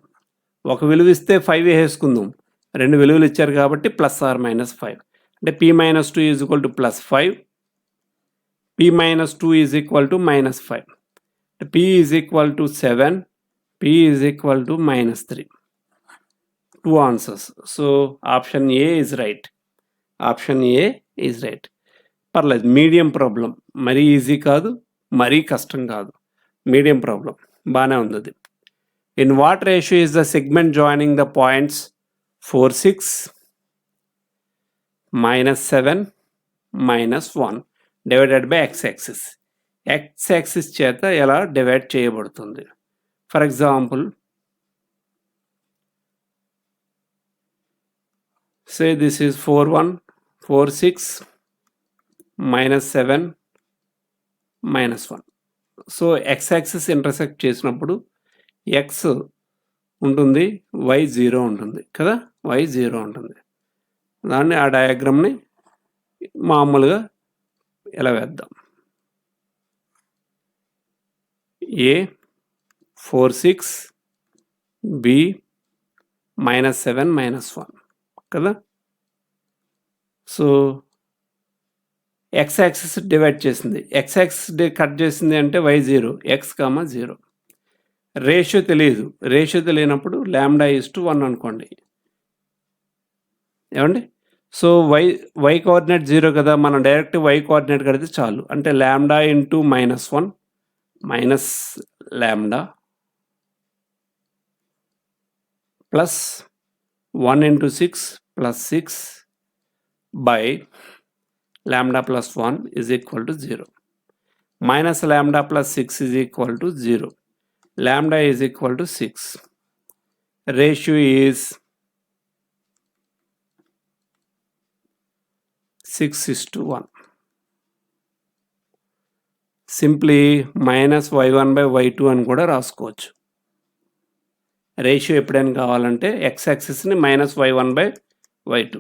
ఒక విలువ ఇస్తే 5 వేసుకుందాం, రెండు విలువలు ఇచ్చారు కాబట్టి +or-5. అంటే p - 2 is equal to +5, p - 2 is equal to -5. p is equal to 7, p is equal to -3. 2 answers. So option A is right. Option A is right. పర్లేదు, మీడియం ప్రాబ్లం, మరీ ఈజీ కాదు, మరీ కష్టం కాదు, మీడియం ప్రాబ్లం, బాగానే ఉంది అది. In what ratio is the segment joining the points 4 6 -7 -1 divided by x axis? x axis చేత ఎలా డివైడ్ చేయబడుతుంది? For example, say this is 4 1 4 6 -7 -1. So x axis intersect చేసినప్పుడు x ఉంటుంది, y 0 ఉంటుంది కదా, y 0 ఉంటుంది. దాన్ని ఆ డయాగ్రామ్ని మామూలుగా ఎలా వేద్దాం? A 4 6 B -7 -1 కదా. సో x యాక్సిస్ డివైడ్ చేసింది, x యాక్సిస్ కట్ చేసింది అంటే y 0, x 0. రేషియో తెలియదు, రేషియో తెలియనప్పుడు λ1 అనుకోండి, ఏమండి? సో y కోఆర్డినేట్ 0 కదా, మనం డైరెక్ట్ y కోఆర్డినేట్ కడితే చాలు, అంటే λ into -1 minus λ plus 1 into 6 plus 6 by λ plus 1 is equal to 0. Minus λ plus 6 is equal to 0. λ is equal to 6. Ratio is 6:1. Simply -y1/y2 అని కూడా రాసుకోవచ్చు. రేషియో ఎప్పుడైనా కావాలంటే x యాక్సిస్ని -y1/y2.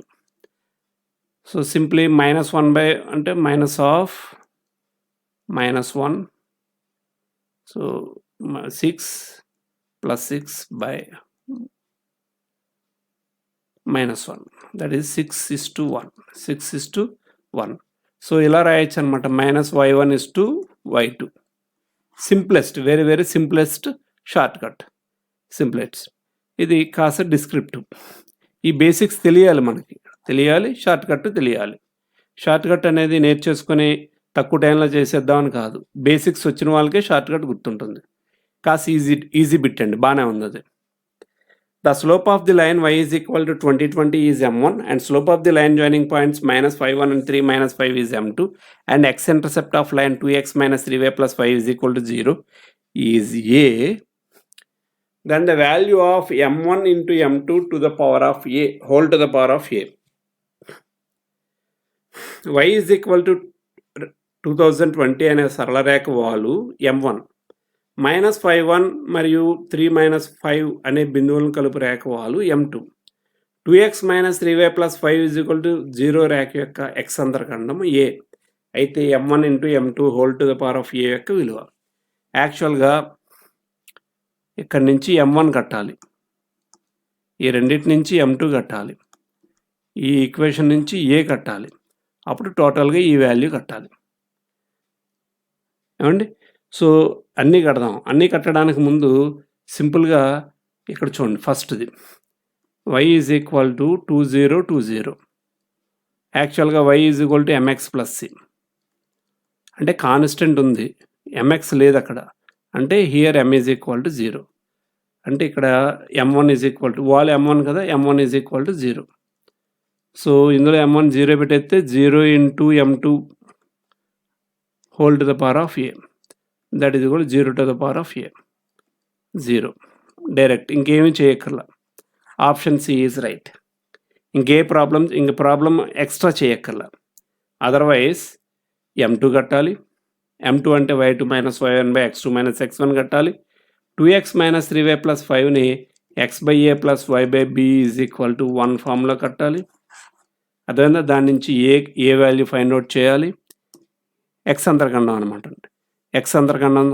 సో సింప్లీ -1 అంటే -1, so 6 plus 6 by -1, that is 6:1. 6:1. So ఇలా రాయొచ్చు అనమాట, -y1:y2. Simplest, very very simplest short cut, simplest. ఇది కాస్త డిస్క్రిప్టివ్. ఈ బేసిక్స్ తెలియాలి మనకి, తెలియాలి, షార్ట్ కట్ తెలియాలి. షార్ట్ కట్ అనేది నేర్చేసుకొని తక్కువ టైంలో చేసేద్దామని కాదు. బేసిక్స్ వచ్చిన వాళ్ళకే షార్ట్‌కట్ గుర్తుంటుంది. కాస్త ఈజీ బిట్ అండి. బానే ఉందది. The slope of the line y is equal to 20 is m1 and slope of the line joining points -5 1 and 3 -5 is m2 and x-intercept of line 2x - 3y plus 5 is equal to 0 is a. Then the value of m1 into m2 to the power of a whole to the power of a. Y is equal to 2020 అనే సరళ రేఖ వాలు m1 -5 1 మరియు 3 -5 అనే బిందువులను కలుపు రేఖ వాలు m2 2x - 3y plus 5 is equal to 0 రేఖ యొక్క x అంతరఖండం a అయితే m1 into m2 whole to the power of a యొక్క విలువ. యాక్చువల్గా ఇక్కడ నుంచి m1 కట్టాలి, ఈ రెండింటి నుంచి m2 కట్టాలి, ఈ ఈక్వేషన్ నుంచి a కట్టాలి, అప్పుడు టోటల్గా ఈ వాల్యూ కట్టాలి. ఏమండి? సో అన్నీ కడదాం. అన్నీ కట్టడానికి ముందు సింపుల్గా ఇక్కడ చూడండి, ఫస్ట్ది y ఈజ్ ఈక్వల్ టు 2020. యాక్చువల్గా y is equal to mx plus c అంటే కాన్స్టెంట్ ఉంది, mx లేదు అక్కడ, అంటే here m is equal to 0. అంటే ఇక్కడ m1 is equal to wall m1 కదా, m1 is equal to 0. So ఇందులో m1 0 పెట్టేస్తే 0 into m2 whole to the power of a, that is equal to 0 to the power of a. 0 direct, ఇంకేమీ చేయక్కర్లా. Option C is right. ఇంక ప్రాబ్లం ఎక్స్ట్రా చేయక్కర్లా. అదర్వైజ్ m2 కట్టాలి, m2 అంటే y2 - y1 by x2 - x1 కట్టాలి, 2x - 3y plus 5ని x/a plus y/b is equal to 1 ఫామ్లో కట్టాలి. అదేవిధంగా దాని నుంచి ఏ వాల్యూ ఫైండ్ అవుట్ చేయాలి, ఎక్స్ అంతరఖండం అనమాట అండి. ఎక్స్ అంతరఖండం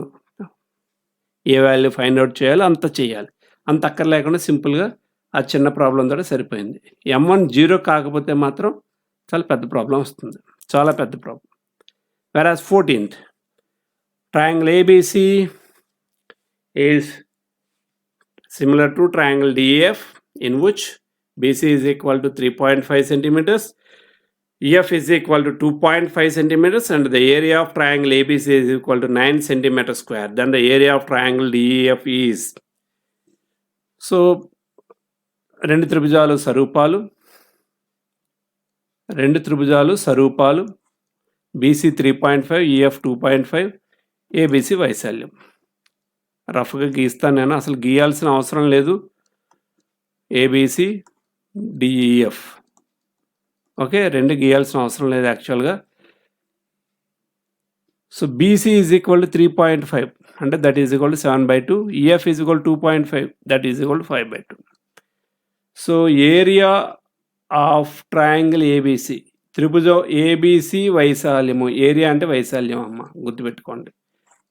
ఏ వాల్యూ ఫైండ్ అవుట్ చేయాలి అంత చేయాలి. అంత అక్కర్ లేకుండా సింపుల్గా ఆ చిన్న ప్రాబ్లం తోటి సరిపోయింది. m1 0 కాకపోతే మాత్రం చాలా పెద్ద ప్రాబ్లం వస్తుంది, చాలా పెద్ద problem. whereas 14th triangle ABC is similar to triangle DEF in which BC is equal to 3.5 centimeters, EF is equal to 2.5 centimeters and the area of triangle ABC is equal to 9 centimeters square. Then the area of triangle DEF is, so రెండు త్రిభుజాలు సరూపాలు BC 3.5, EF 2.5, ABC వైశాల్యం. రఫ్గా గీస్తాను నేను, అసలు గీయాల్సిన అవసరం లేదు. ABC DEF ఓకే, రెండు గీయాల్సిన అవసరం లేదు యాక్చువల్గా. So BC is equal to 3.5 అంటే that is equal to 7/2, EF is equal 2.5 that is equal to 5/2. So area of triangle ABC, త్రిభుజం ABC వైశాల్యము, ఏరియా అంటే వైశాల్యం అమ్మ గుర్తుపెట్టుకోండి,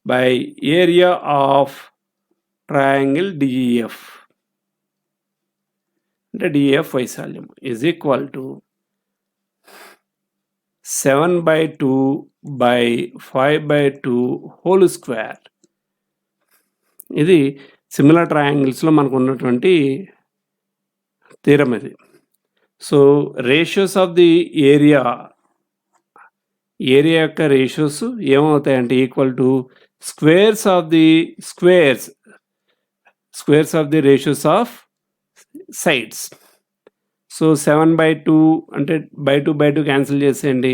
by area of triangle DEF అంటే DEF వైశాల్యం is equal to 7/2 by 5/2 whole square. ఇది సిమిలర్ ట్రయాంగిల్స్లో మనకు ఉన్నటువంటి థీరం ఇది. So ratios of the area యొక్క ratios ఏమవుతాయంటే equal to squares of the ratios of sides. So 7/2 అంటే బై 2 క్యాన్సిల్ చేసేయండి,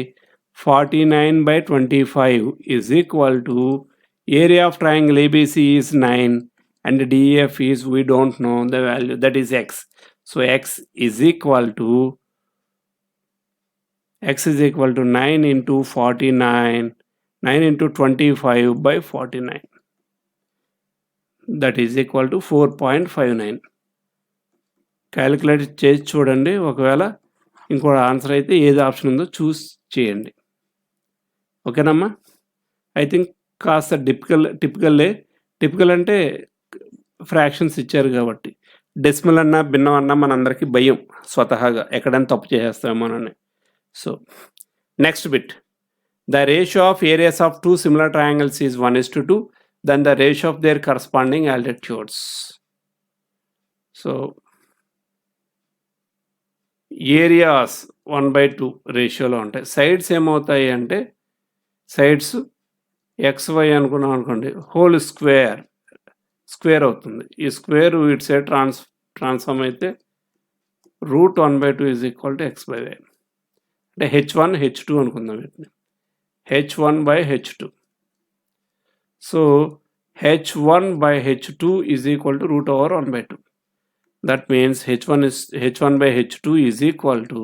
49/25 is equal to area of triangle ABC is 9 and DEF is we don't know the value, that is x. So x is equal to 9 into 49, 9 into 25/49, that is equal to 4.59. Calculate చేసి చూడండి, ఒకవేళ ఇంకో ఆన్సర్ అయితే ఏది ఆప్షన్ ఉందో చూస్ చేయండి. ఓకేనమ్మా? ఐ థింక్ కాస్త టిపికల్ అంటే ఫ్రాక్షన్స్ ఇచ్చారు కాబట్టి, డెసిమల్ అన్నా భిన్నం అన్నా మనందరికీ భయం స్వతహాగా, ఎక్కడైనా తప్పు చేసేస్తామోనని. So next bit, the ratio of areas of two similar triangles is 1:2, then the ratio of their corresponding altitudes. So areas 1/2 రేషియోలో ఉంటాయి, సైడ్స్ ఏమవుతాయి అంటే సైడ్స్ XY అనుకున్నాం అనుకోండి, హోల్ స్క్వేర్ అవుతుంది. ఈ స్క్వేర్ ఇటు సైడ్ ట్రాన్స్ఫార్మ్ అయితే √1/2 ఈజ్ ఈక్వల్ టు x/y. అంటే H1 H2 అనుకుందాం వీటిని. H1/H2. So H1/H2 is equal to √1/2. That means H1/H2 is equal to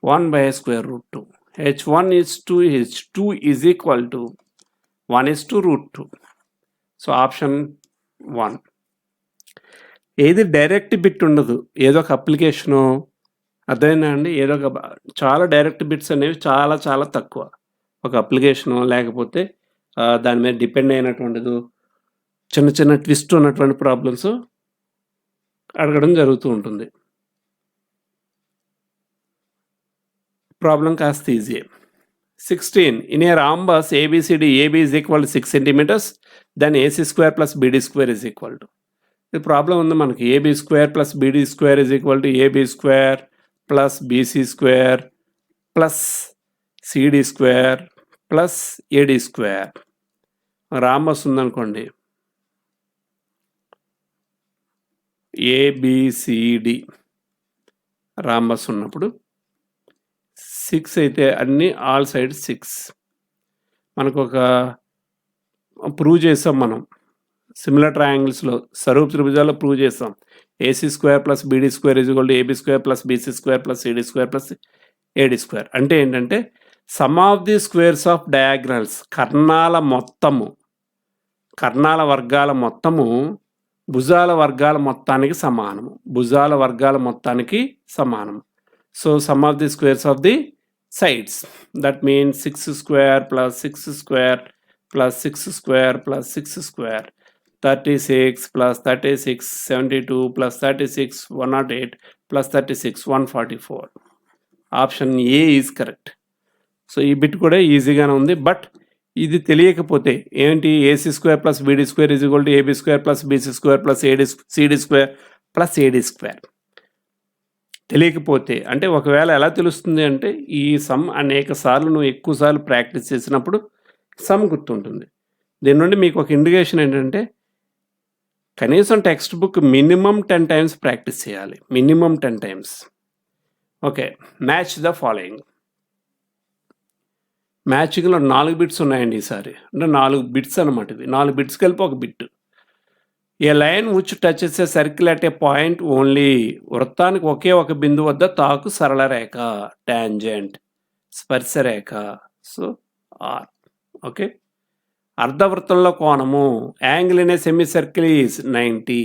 1/√2. H2 is equal to 1/√2. So option 1. ఏది డైరెక్ట్ బిట్ ఉండదు, ఏదో ఒక అప్లికేషను అదేనా అండి, ఏదో ఒక చాలా డైరెక్ట్ బిట్స్ అనేవి చాలా చాలా తక్కువ. ఒక అప్లికేషను లేకపోతే దాని మీద డిపెండ్ అయినటువంటిది చిన్న చిన్న ట్విస్ట్ ఉన్నటువంటి ప్రాబ్లమ్స్ అడగడం జరుగుతూ ఉంటుంది. ప్రాబ్లం కాస్త easy. 16. In a rhombus ABCD, AB is equal to 6 centimeters, then AC² plus BD² is equal to. ఇది ప్రాబ్లం ఉంది మనకి. AB² plus BD² is equal to AB² plus BC² plus CD² plus AD². Rhombus ఉందనుకోండి, ABCD రాంబస్ ఉన్నప్పుడు 6 అయితే అన్ని ఆల్ సైడ్ 6. మనకు ఒక ప్రూవ్ చేసాం మనం సిమిలర్ ట్రయాంగిల్స్లో, సరూప్ త్రిభుజాల్లో ప్రూవ్ చేసాం. AC² plus BD² is equal to AB² plus BC² plus CD² plus AD². అంటే ఏంటంటే sum of the squares of diagonals, కర్ణాల వర్గాల మొత్తము భుజాల వర్గాల మొత్తానికి సమానము. So sum of the squares of the sides, that means 6² plus 6² plus 6² plus 6², 36 plus 36, 72 plus 36, 108 plus 36, 144. Option A is correct. So ఈ బిట్ కూడా ఈజీగానే ఉంది. బట్ ఇది తెలియకపోతే ఏంటి, AC² plus BD² is equal to AB² plus BC² plus CD² plus AD². తెలియకపోతే అంటే ఒకవేళ ఎలా తెలుస్తుంది అంటే, ఈ సమ్ అనేక సార్లు నువ్వు ఎక్కువ సార్లు ప్రాక్టీస్ చేసినప్పుడు సమ్ గుర్తుంటుంది. దీని నుండి మీకు ఒక ఇండికేషన్ ఏంటంటే, కనీసం textbook minimum 10 times practice చేయాలి, minimum 10 times. Okay, match the following. మ్యాచింగ్లో 4 బిట్స్ ఉన్నాయండి ఈసారి. అంటే 4 బిట్స్ అనమాట. ఇవి 4 బిట్స్ కలిపి ఒక bit. A line which touches a circle at a point only. వృత్తానికి ఒకే ఒక బిందు వద్ద తాకు సరళ రేఖ, టాంజెంట్, స్పర్శరేఖ. So R. ఓకే, అర్ధవృత్తంలో కోణము, angle in a semicircle is 90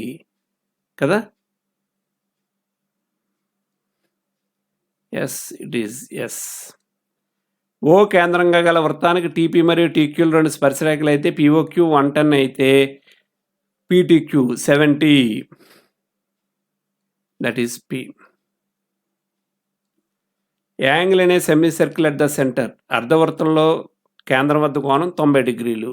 కదా. Yes, it is yes. O కేంద్రంగా గల వృత్తానికి టీపీ మరియు టీక్యూలు 2 స్పర్శరేఖలు అయితే POQ 110 అయితే PTQ 70, that is P. Angle in a semicircle at the centre. అర్ధవృత్తంలో కేంద్రం వద్ద కోణం 90 degrees.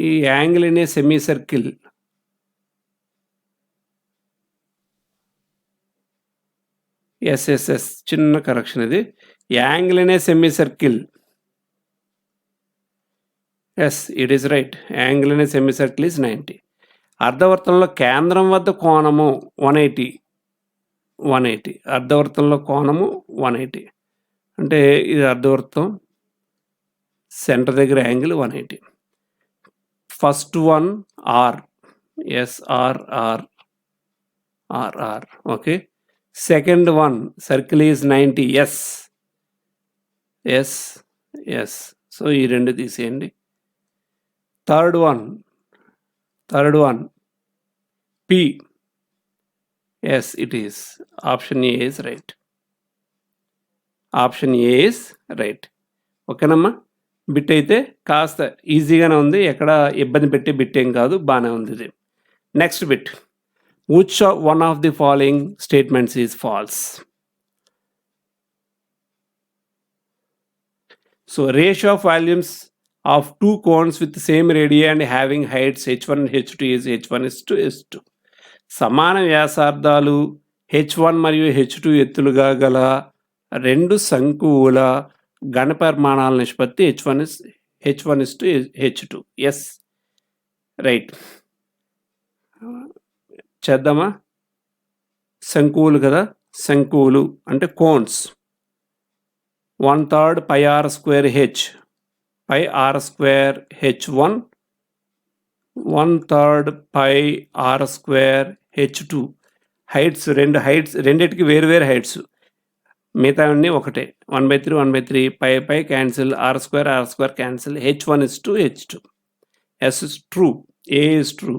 ఈ angle in a semicircle yes yes yes, చిన్న కరెక్షన్ ఇది. Angle in a semicircle, yes, it is right. Angle in a semicircle is 90. అర్ధవృత్తంలో కేంద్రం వద్ద కోణము 180. అర్ధవృత్తంలో కోణము 180 అంటే ఇది అర్ధవృత్తం, సెంటర్ దగ్గర angle 180. First one R, yes, R. Okay, second one circle is 90, yes. So ఈ 2 తీసేయండి. Third one P. Yes, it is. Option A is right. ఓకేనమ్మా, బిట్ అయితే కాస్త ఈజీగానే ఉంది, ఎక్కడ ఇబ్బంది పెట్టే బిట్ ఏం కాదు, బాగానే ఉంది ఇది. Next bit. Which one of the following statements is false? So ratio of volumes of 2 cones with the same radii and having heights H1 and H2 is H1:S2. సమాన వ్యాసార్థాలు H1 మరియు H2 ఎత్తులుగా గల 2 శంకువుల ఘనపరిమాణాల నిష్పత్తి H1:H2. Yes, right. చేద్దామా? శంకువులు కదా, శంకువులు అంటే cones. 1/3 πr² H, πr² H1, 1/3 πr² H2. Heights రెండిటికి వేరు హైట్స్, మిగతా అన్నీ ఒకటే. 1/3 1/3 pi cancel, r² cancel. H1:H2. S is true, A is true.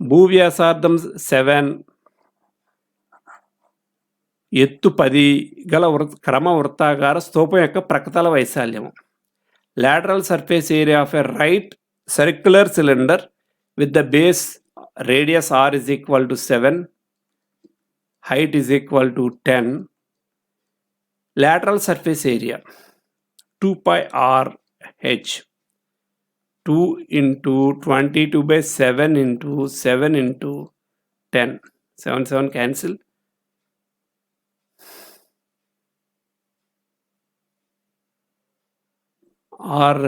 భూవ్యాసార్థం 7, ఎత్తు 10 గల క్రమ వృత్తాకార స్తూపం యొక్క ప్రకతల వైశాల్యము. Lateral surface area of a right circular cylinder with the base radius r is equal to 7, height is equal to 10. Lateral surface area 2 pi r h, 2 into 22/7 into 7 into 10. 7 cancel. r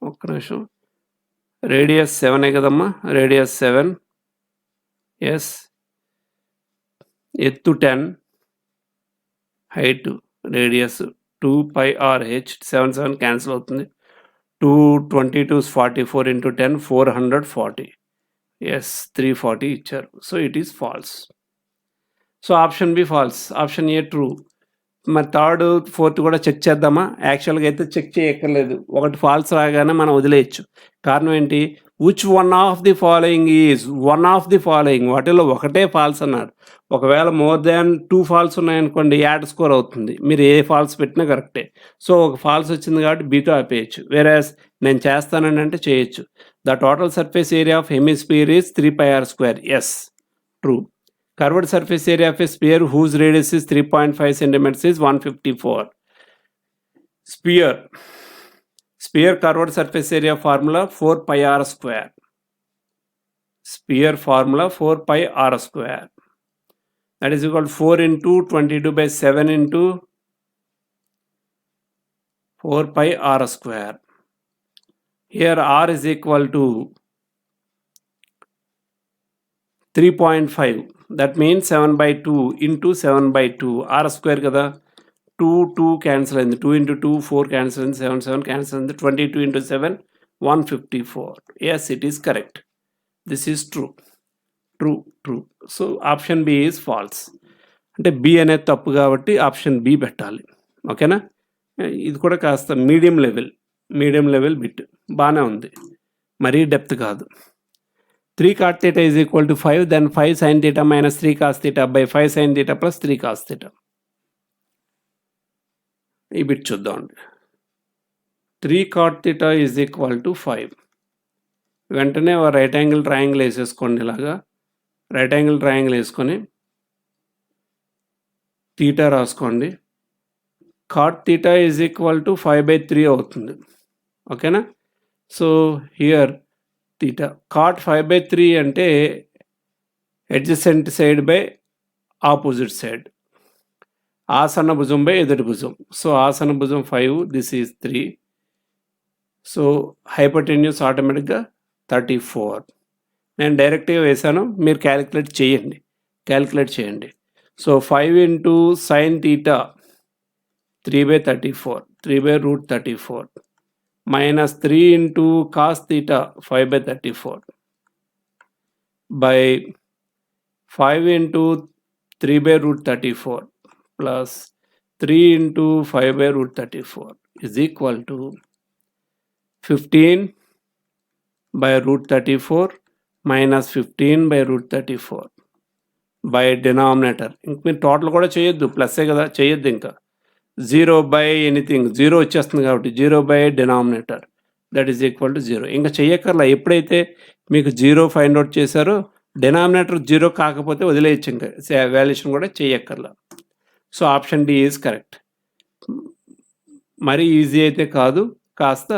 ఒక్క నిమిషం, రేడియస్ 7 కదమ్మా, రేడియస్ 7. ఎస్, ఎత్తు 10, height radius 2 pi r h. 7 cancel అవుతుంది. 2 44 into 10 440. ఎస్, 340 ఇచ్చారు. So it is false. So option B false, option A true. మరి థర్డ్ ఫోర్త్ కూడా చెక్ చేద్దామా? యాక్చువల్గా అయితే చెక్ చేయక్కర్లేదు, ఒకటి ఫాల్స్ రాగానే మనం వదిలేయచ్చు. కారణం ఏంటి? Which one of the following is one of the following, వాటిలో ఒకటే ఫాల్స్ అన్నాడు. ఒకవేళ మోర్ దాన్ 2 ఫాల్స్ ఉన్నాయనుకోండి, యాడ్ స్కోర్ అవుతుంది. మీరు ఏ ఫాల్స్ పెట్టినా కరెక్టే. సో ఒక ఫాల్స్ వచ్చింది కాబట్టి బీతో ఆపేయచ్చు. వేరేస్ నేను చేస్తానని అంటే చేయొచ్చు. The total surface area of hemisphere is 3 pi r². Yes, true. Curved surface area of a sphere whose radius is 3.5 centimeters is 154. Sphere curved surface area formula 4 pi r². Sphere formula 4 pi r². That is equal to 4 into 22/7 into 4 pi r². Here r is equal to 3.5. That means 7/2 into 7/2. r² కదా, 2 క్యాన్సిల్ అయింది. 2 into 2 4 క్యాన్సిల్ అయింది. 7 క్యాన్సిల్ అయింది. 22 into 7 154. Yes, it is correct. This is true. So option B is false. అంటే బి అనేది తప్పు కాబట్టి ఆప్షన్ బి పెట్టాలి. ఓకేనా? ఇది కూడా కాస్త మీడియం లెవెల్ బిట్ బాగానే ఉంది, మరీ డెప్త్ కాదు. 3 cot theta is equal to 5, then 5 sin theta minus 3 cos theta by 5 sin theta plus 3 cos theta. ఈ బిట్ చూద్దామండి. 3 cot theta is equal to 5. వెంటనే రైట్ యాంగిల్ ట్రయాంగిల్ వేసేసుకోండి. ఇలాగా రైట్ యాంగిల్ ట్రయాంగిల్ వేసుకొని థీటా రాసుకోండి. cot theta is equal to 5/3 అవుతుంది. ఓకేనా? సో హియర్ theta cot 5/3 అంటే adjacent side by opposite side, ఆసన్న భుజం బై ఎదుటి భుజం. సో ఆసన్న భుజం 5, దిస్ ఈజ్ 3. సో హైపోటెన్యూస్ ఆటోమేటిక్గా 34. నేను డైరెక్ట్గా వేసాను, మీరు క్యాలిక్యులేట్ చేయండి. So 5 into sin theta 3/34, 3/√34 minus 3 into cos theta 5/34 by 5 into 3/√34 plus 3 into 5/√34 is equal to 15/√34 minus 15/√34 by denominator. ఇంక మీరు టోటల్ కూడా చేయొద్దు, ప్లస్సే కదా, చేయొద్దు. ఇంకా 0 by ఎనీథింగ్, 0 వచ్చేస్తుంది కాబట్టి 0 by denominator, that is equal to 0. ఇంకా చెయ్యక్కర్లా. ఎప్పుడైతే మీకు 0 ఫైండ్ అవుట్ చేశారో డినామినేటర్ 0 కాకపోతే వదిలేయచ్చు, ఇంకా వాల్యుయేషన్ కూడా చెయ్యక్కర్లా. So option D is correct. మరీ ఈజీ అయితే కాదు, కాస్త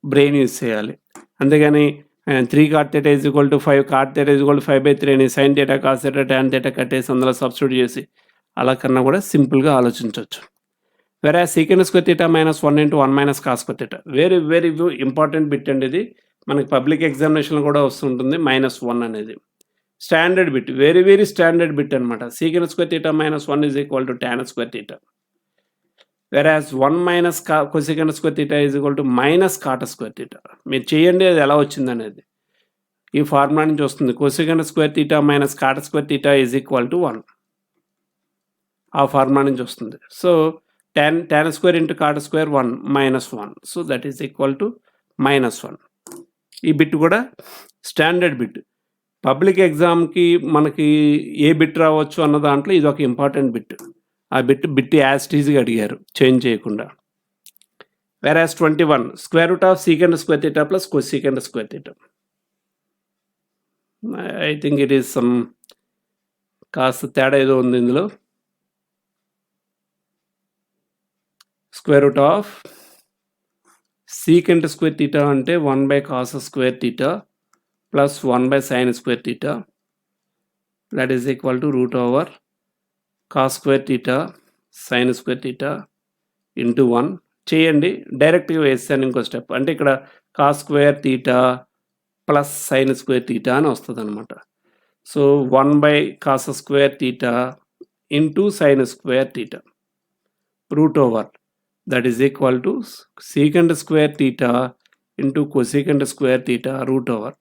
బ్రెయిన్ యూజ్ చేయాలి. అంతేగాని and 3 cot theta is equal to 5 cot theta is equal to 5/3 అని sin theta cos theta tan theta కట్టేసి అందులో సబ్స్టిట్యూట్ చేసి అలా కన్నా కూడా సింపుల్గా ఆలోచించవచ్చు. వేరే secant square theta minus 1 into 1 minus cos square theta very very important bit అండి. ఇది మనకి పబ్లిక్ ఎగ్జామినేషన్లో కూడా వస్తుంటుంది -1 అనేది standard bit, very very standard bit అనమాట. secant square theta minus 1 is equal to tan square theta. whereas 1 minus cosecant square theta is equal to minus cot square theta. మీరు చేయండి అది ఎలా వచ్చింది అనేది. ఈ ఫార్ములా నుంచి వస్తుంది. cosecant square theta minus cot square theta is equal to 1. ఆ ఫార్ములా నుంచి వస్తుంది. So tan square into cot square 1 minus 1. So that is equal to -1. ఈ బిట్ కూడా స్టాండర్డ్ బిట్. పబ్లిక్ ఎగ్జామ్కి మనకి ఏ బిట్ రావచ్చు అన్న దాంట్లో ఇది ఒక ఇంపార్టెంట్ బిట్. ఆ బిట్ యాజ్ టీజ్గా అడిగారు చేంజ్ చేయకుండా. whereas 21 square root of secant square theta plus cosecant square theta. I think it is some కాస్త తేడా ఏదో ఉంది ఇందులో. square root of secant square theta అంటే 1/cos square theta plus 1/sin square theta that is equal to root over cos square theta sin square theta into 1 చేయండి. డైరెక్ట్గా వేస్తాను ఇంకో స్టెప్. అంటే ఇక్కడ cos square theta plus sin square theta అని వస్తుంది అనమాట. So 1/cos square theta into sin square theta root over that is equal to secant square theta into cosecant square theta root over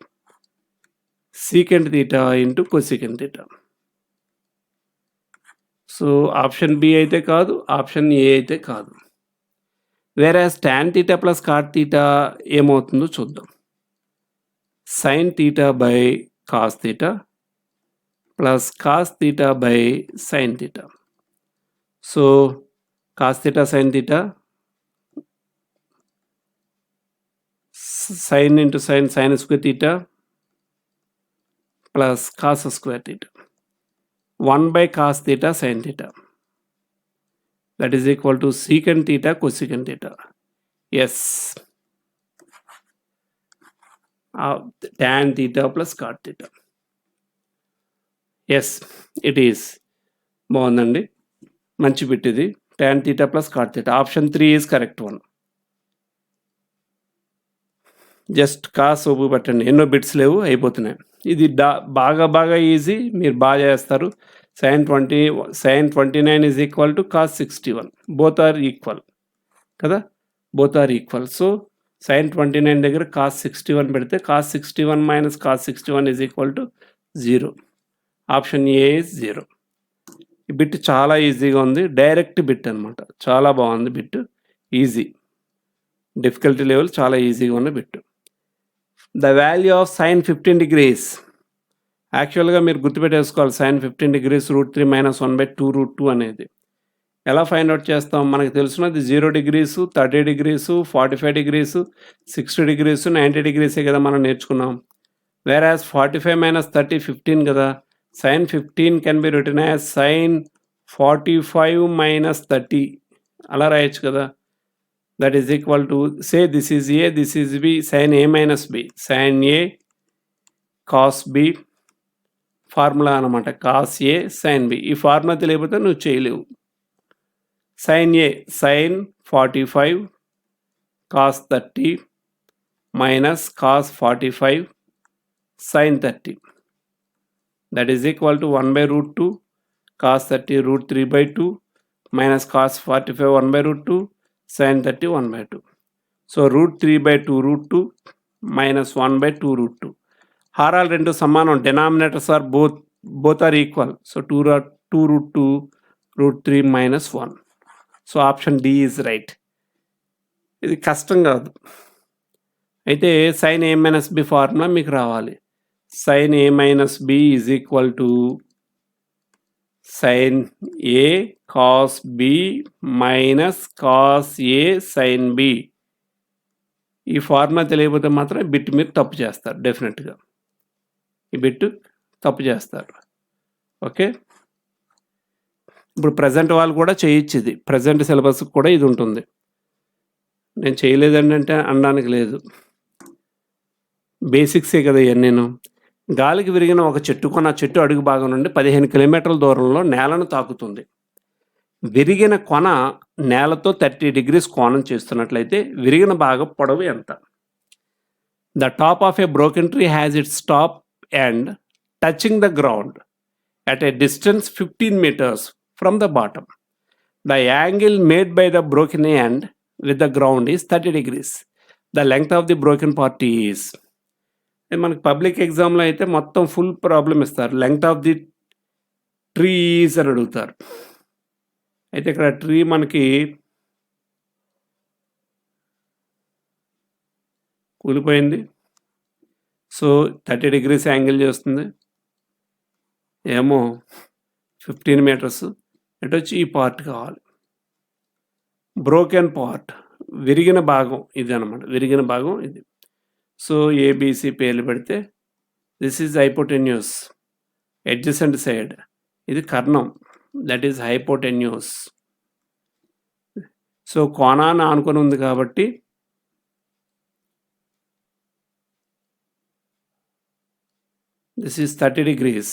secant theta into cosecant theta. So option B అయితే కాదు, ఆప్షన్ ఏ అయితే కాదు. Whereas tan theta plus cot theta ఏమవుతుందో చూద్దాం. sin theta by cos theta plus cos theta by sin theta. So cos theta sin theta sin into sin square theta plus cos square theta 1/cos theta sin theta that is equal to secant theta cosecant theta. Yes, tan theta plus cot theta. Yes, it is. బాగుందండి, మంచి బిట్ ఇది. tan theta plus cot theta. Option 3 is correct one. Just కాస్ ఓపు పెట్టండి, ఎన్నో బిట్స్ లేవు, అయిపోతున్నాయి. ఇది బాగా ఈజీ, మీరు బాగా చేస్తారు. sin 29 is equal to cos 61. Both are equal కదా, both are equal. So sin 29 దగ్గర cos 61 పెడితే cos 61 minus cos 61 is equal to 0. Option A is 0. ఈ బిట్ చాలా ఈజీగా ఉంది, డైరెక్ట్ బిట్ అనమాట. చాలా బాగుంది బిట్, ఈజీ. డిఫికల్టీ లెవెల్ చాలా ఈజీగా ఉన్న bit. The value of sin 15 degrees. యాక్చువల్గా మీరు గుర్తుపెట్టేసుకోవాలి, sin 15 degrees √3 - 1/2 √2 అనేది. ఎలా ఫైండ్ అవుట్ చేస్తాం? మనకు తెలుసున్నది 0 degrees, 30 degrees, 45 degrees, 60 degrees, 90 degrees కదా మనం నేర్చుకున్నాం. వేరాస్ 45 - 30 15 కదా. sin 15 can be written as sin 45 - 30 అలా రాయొచ్చు కదా. That is equal to say this is A, this is B, sin a minus b, sin a cos b formula అనమాట. cos a sin b. ఈ ఫార్ములా తెలియకపోతే నువ్వు చేయలేవు. sin a sin 45 cos 30 minus cos 45 sin 30 that is equal to 1/√2 cos 30 √3/2 minus cos 45 1/√2 sin 30 1/2. So √3/2 √2 minus 1/2 √2. హారాలు రెండు సమానం, denominators are both are equal. So 2 √2 √3 minus 1. So option D is right. ఇది కష్టం కాదు. అయితే sin a minus b formula మీకు రావాలి. sin a minus b is equal to sin a cos b minus cos a sin b. ఈ ఫార్ములా తెలియకపోతే మాత్రం బిట్ మీరు తప్పు చేస్తారు, డెఫినెట్గా ఈ బిట్ తప్పు చేస్తారు. ఓకే, ఇప్పుడు ప్రజెంట్ వాళ్ళు కూడా చేయొచ్చు. ఇది ప్రజెంట్ సిలబస్ కూడా ఇది ఉంటుంది. నేను చేయలేదండి అంటే అనడానికి లేదు. బేసిక్సే కదా ఇవన్నీను. గాలికి విరిగిన ఒక చెట్టు కొన చెట్టు అడుగు భాగం నుండి 15 కిలోమీటర్ల దూరంలో నేలను తాకుతుంది. విరిగిన కొన నేలతో 30 degrees కోణం చేస్తున్నట్లయితే విరిగిన భాగం పొడవు ఎంత? The top of a broken tree has its top end touching the ground at a distance 15 meters from the bottom. The angle made by the broken end with the ground is 30 degrees. The length of the broken part is. మనకి పబ్లిక్ ఎగ్జామ్లో అయితే మొత్తం ఫుల్ ప్రాబ్లం ఇస్తారు. లెంగ్త్ ఆఫ్ ది ట్రీస్ అని అడుగుతారు. అయితే ఇక్కడ ట్రీ మనకి కూలిపోయింది. సో 30 degrees యాంగిల్ చేస్తుంది. ఏమో 15 meters. ఇటు వచ్చి ఈ పార్ట్ కావాలి. బ్రోకెన్ పార్ట్ విరిగిన భాగం ఇది అనమాట. విరిగిన భాగం ఇది. సో ఏబిసి పేర్లు పెడితే this is hypotenuse, adjacent side ఇది కర్ణం, దట్ ఈజ్ హైపోటెన్యూస్. సో కోణాన్ని ఆనుకొని ఉంది కాబట్టి this is 30 degrees.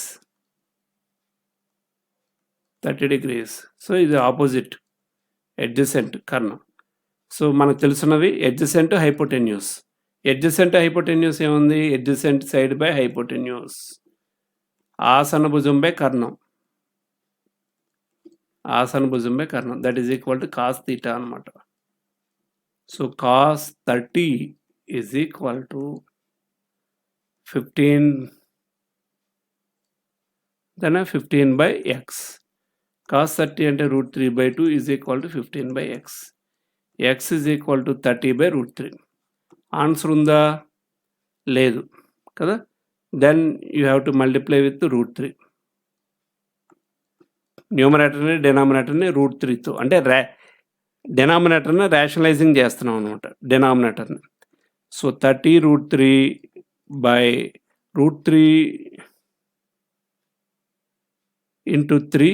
30 degrees. So ఇది ఆపోజిట్ అడ్జసెంట్ కర్ణం. సో మనకు తెలుసున్నవి అడ్జసెంట్ హైపోటెన్యూస్. అడ్జసెంట్ హైపోటెన్యూస్ ఏముంది? Adjacent side by hypotenuse. ఆసన భుజం బై కర్ణం. ఆసన భుజం బై కర్ణం that is equal to cos theta అనమాట. So cos 30 is equal to 15 by x. Cos 30 అంటే √3/2 is equal to 15 by x. x is equal to 30 by √3. Answer ఉందా? లేదు కదా. Then you have to multiply with √3. న్యూమరేటర్ని డినామినేటర్ని √3తో అంటే డినామినేటర్ని రేషనలైజింగ్ చేస్తున్నాం అనమాట డినామినేటర్ని. సో 30 √3 by √3 into 3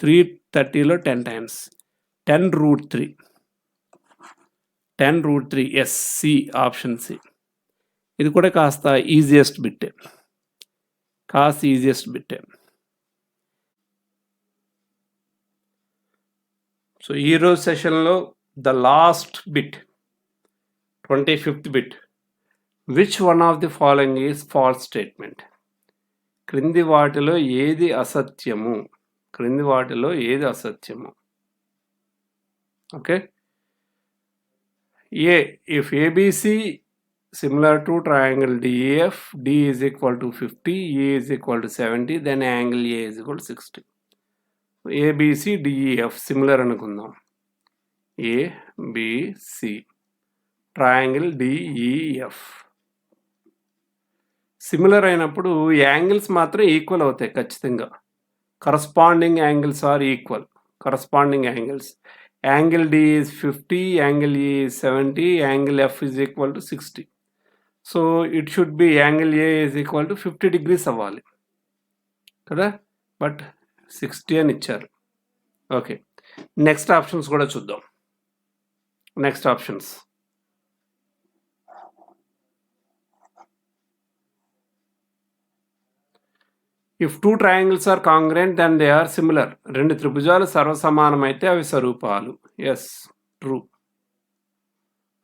330లో 10 times 10 √3 10 √3 yes C option C. ఇది కూడా కాస్త ఈజియెస్ట్ బిట్టే. సో ఈరోజు సెషన్లో the last bit 25th bit. Which one of the following is false statement? క్రింది వాటిలో ఏది అసత్యము? Okay. A if A B C similar to triangle DEF, D is equal to 50, A is equal to 70, then angle A is equal to 60. ABC DEF similar అనుకుందాం. ABC triangle DEF సిమిలర్ అయినప్పుడు యాంగిల్స్ మాత్రం ఈక్వల్ అవుతాయి ఖచ్చితంగా. Corresponding angles are equal. Angle D is 50, angle E is 70, angle F is equal to 60. So it should be angle A is equal to 50 degrees అవ్వాలి కదా, బట్ 60 అని ఇచ్చారు. ఓకే, నెక్స్ట్ ఆప్షన్స్ కూడా చూద్దాం. Next options if two triangles are congruent then they are similar. రెండు త్రిభుజాలు సర్వసమానమైతే అవి స్వరూపాలు. Yes, true.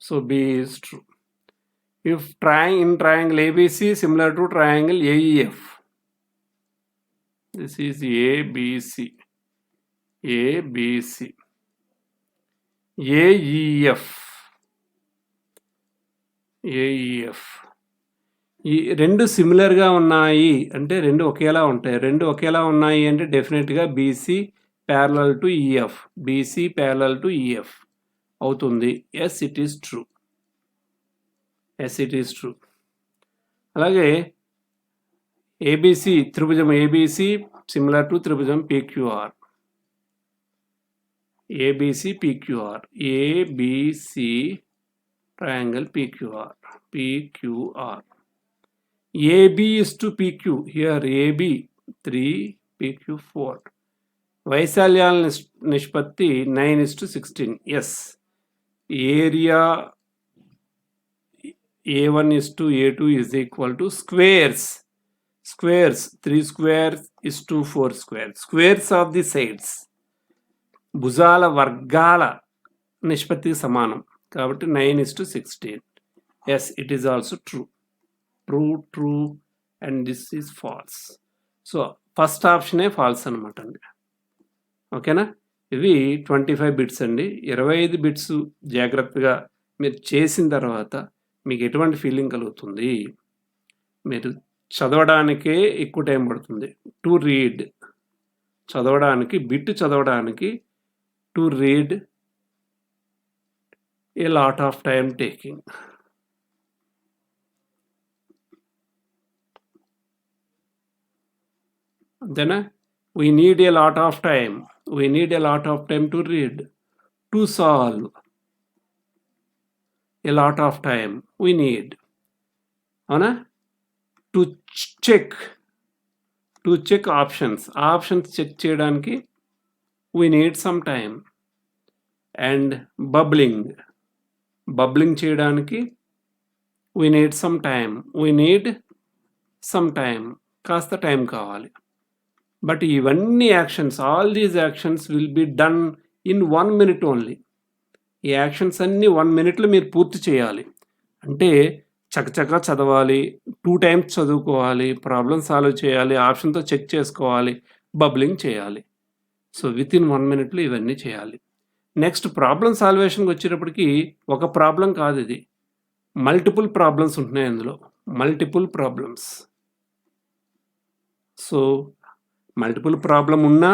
So B is true. If in triangle ABC similar to triangle AEF, this is ABC, AEF, ఈ రెండు సిమిలర్గా ఉన్నాయి అంటే రెండు ఒకేలా ఉంటాయి. రెండు ఒకేలా ఉన్నాయి అంటే డెఫినెట్గా BC parallel to EF, BC parallel to EF అవుతుంది. Yes, it is true. అలాగే ఏబిసి త్రిభుజం ABC సిమిలర్ టు త్రిభుజం PQR. ABC triangle PQR. AB is to PQ. Here AB 3, PQ 4. వైశాల్యాల నిష్పత్తి 9:16. Yes, area A1 is to A2 is equal to squares. 3 squares is to 4 squares. Squares of the sides. భుజాల వర్గాల నిష్పత్తికి సమానం కాబట్టి 9 is to 16. Yes, it is also true. True, and this is false. So first ఆప్షనే ఫాల్స్ అనమాట అండి. ఓకేనా? ఇవి 25 బిట్స్ అండి. 25 బిట్స్ జాగ్రత్తగా మీరు చేసిన తర్వాత మీకు ఎటువంటి ఫీలింగ్ కలుగుతుంది? మీరు చదవడానికే ఎక్కువ టైం పడుతుంది. టు రీడ్ చదవడానికి, బిట్ చదవడానికి to read a lot of time taking. అంతేనా? we need a lot of time. We need a lot of time to read. To solve, a lot of time we need. అవునా? To check options. Options check చేయడానికి we need some time. And bubbling చేయడానికి we need some time. కాస్త టైం కావాలి. బట్ ఇవన్నీ actions, all these actions will be done in 1 minute only. ఈ యాక్షన్స్ అన్నీ 1 minuteలో మీరు పూర్తి చేయాలి. అంటే చకచకా చదవాలి, 2 times చదువుకోవాలి, ప్రాబ్లమ్ సాల్వ్ చేయాలి, ఆప్షన్తో చెక్ చేసుకోవాలి, బబ్లింగ్ చేయాలి. సో విత్ ఇన్ 1 minuteలో ఇవన్నీ చేయాలి. నెక్స్ట్ ప్రాబ్లమ్ సాల్వేషన్కి వచ్చేటప్పటికి ఒక ప్రాబ్లం కాదు, ఇది మల్టిపుల్ ప్రాబ్లమ్స్ ఉంటున్నాయి అందులో, multiple problems. So multiple problem ఉన్నా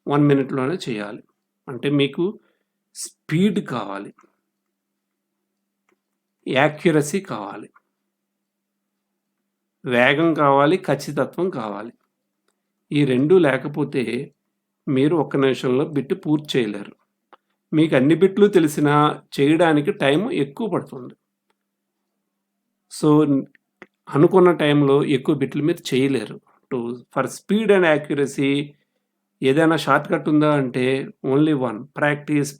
1 minuteలోనే చేయాలి. అంటే మీకు స్పీడ్ కావాలి, యాక్యురసీ కావాలి, వేగం కావాలి, ఖచ్చితత్వం కావాలి. ఈ రెండు లేకపోతే మీరు 1 నిమిషంలో బిట్ పూర్తి చేయలేరు. మీకు అన్ని బిట్లు తెలిసినా చేయడానికి టైం ఎక్కువ పడుతుంది. సో అనుకున్న టైంలో ఎక్కువ బిట్లు మీరు చేయలేరు. ఫర్ స్పీడ్ అండ్ యాక్యురసీ ఏదైనా షార్ట్ కట్ ఉందా అంటే ఓన్లీ వన్: ప్రాక్టీస్.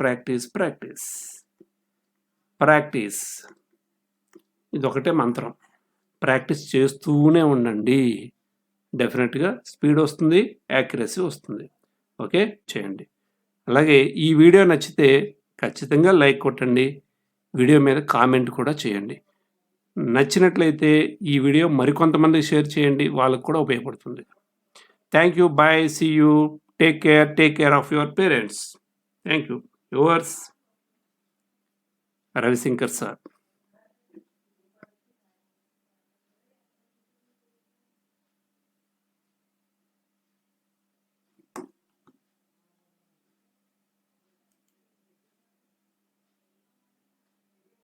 ఇదొకటే మంత్రం. ప్రాక్టీస్ చేస్తూనే ఉండండి, డెఫినెట్గా స్పీడ్ వస్తుంది, యాక్యురసీ వస్తుంది. ఓకే, చేయండి. అలాగే ఈ వీడియో నచ్చితే ఖచ్చితంగా లైక్ కొట్టండి, వీడియో మీద కామెంట్ కూడా చేయండి. నచ్చినట్లయితే ఈ వీడియో మరికొంతమందికి షేర్ చేయండి, వాళ్ళకు కూడా ఉపయోగపడుతుంది. Thank you, bye, see you, take care of your parents. Thank you. Yours Ravishankar sir.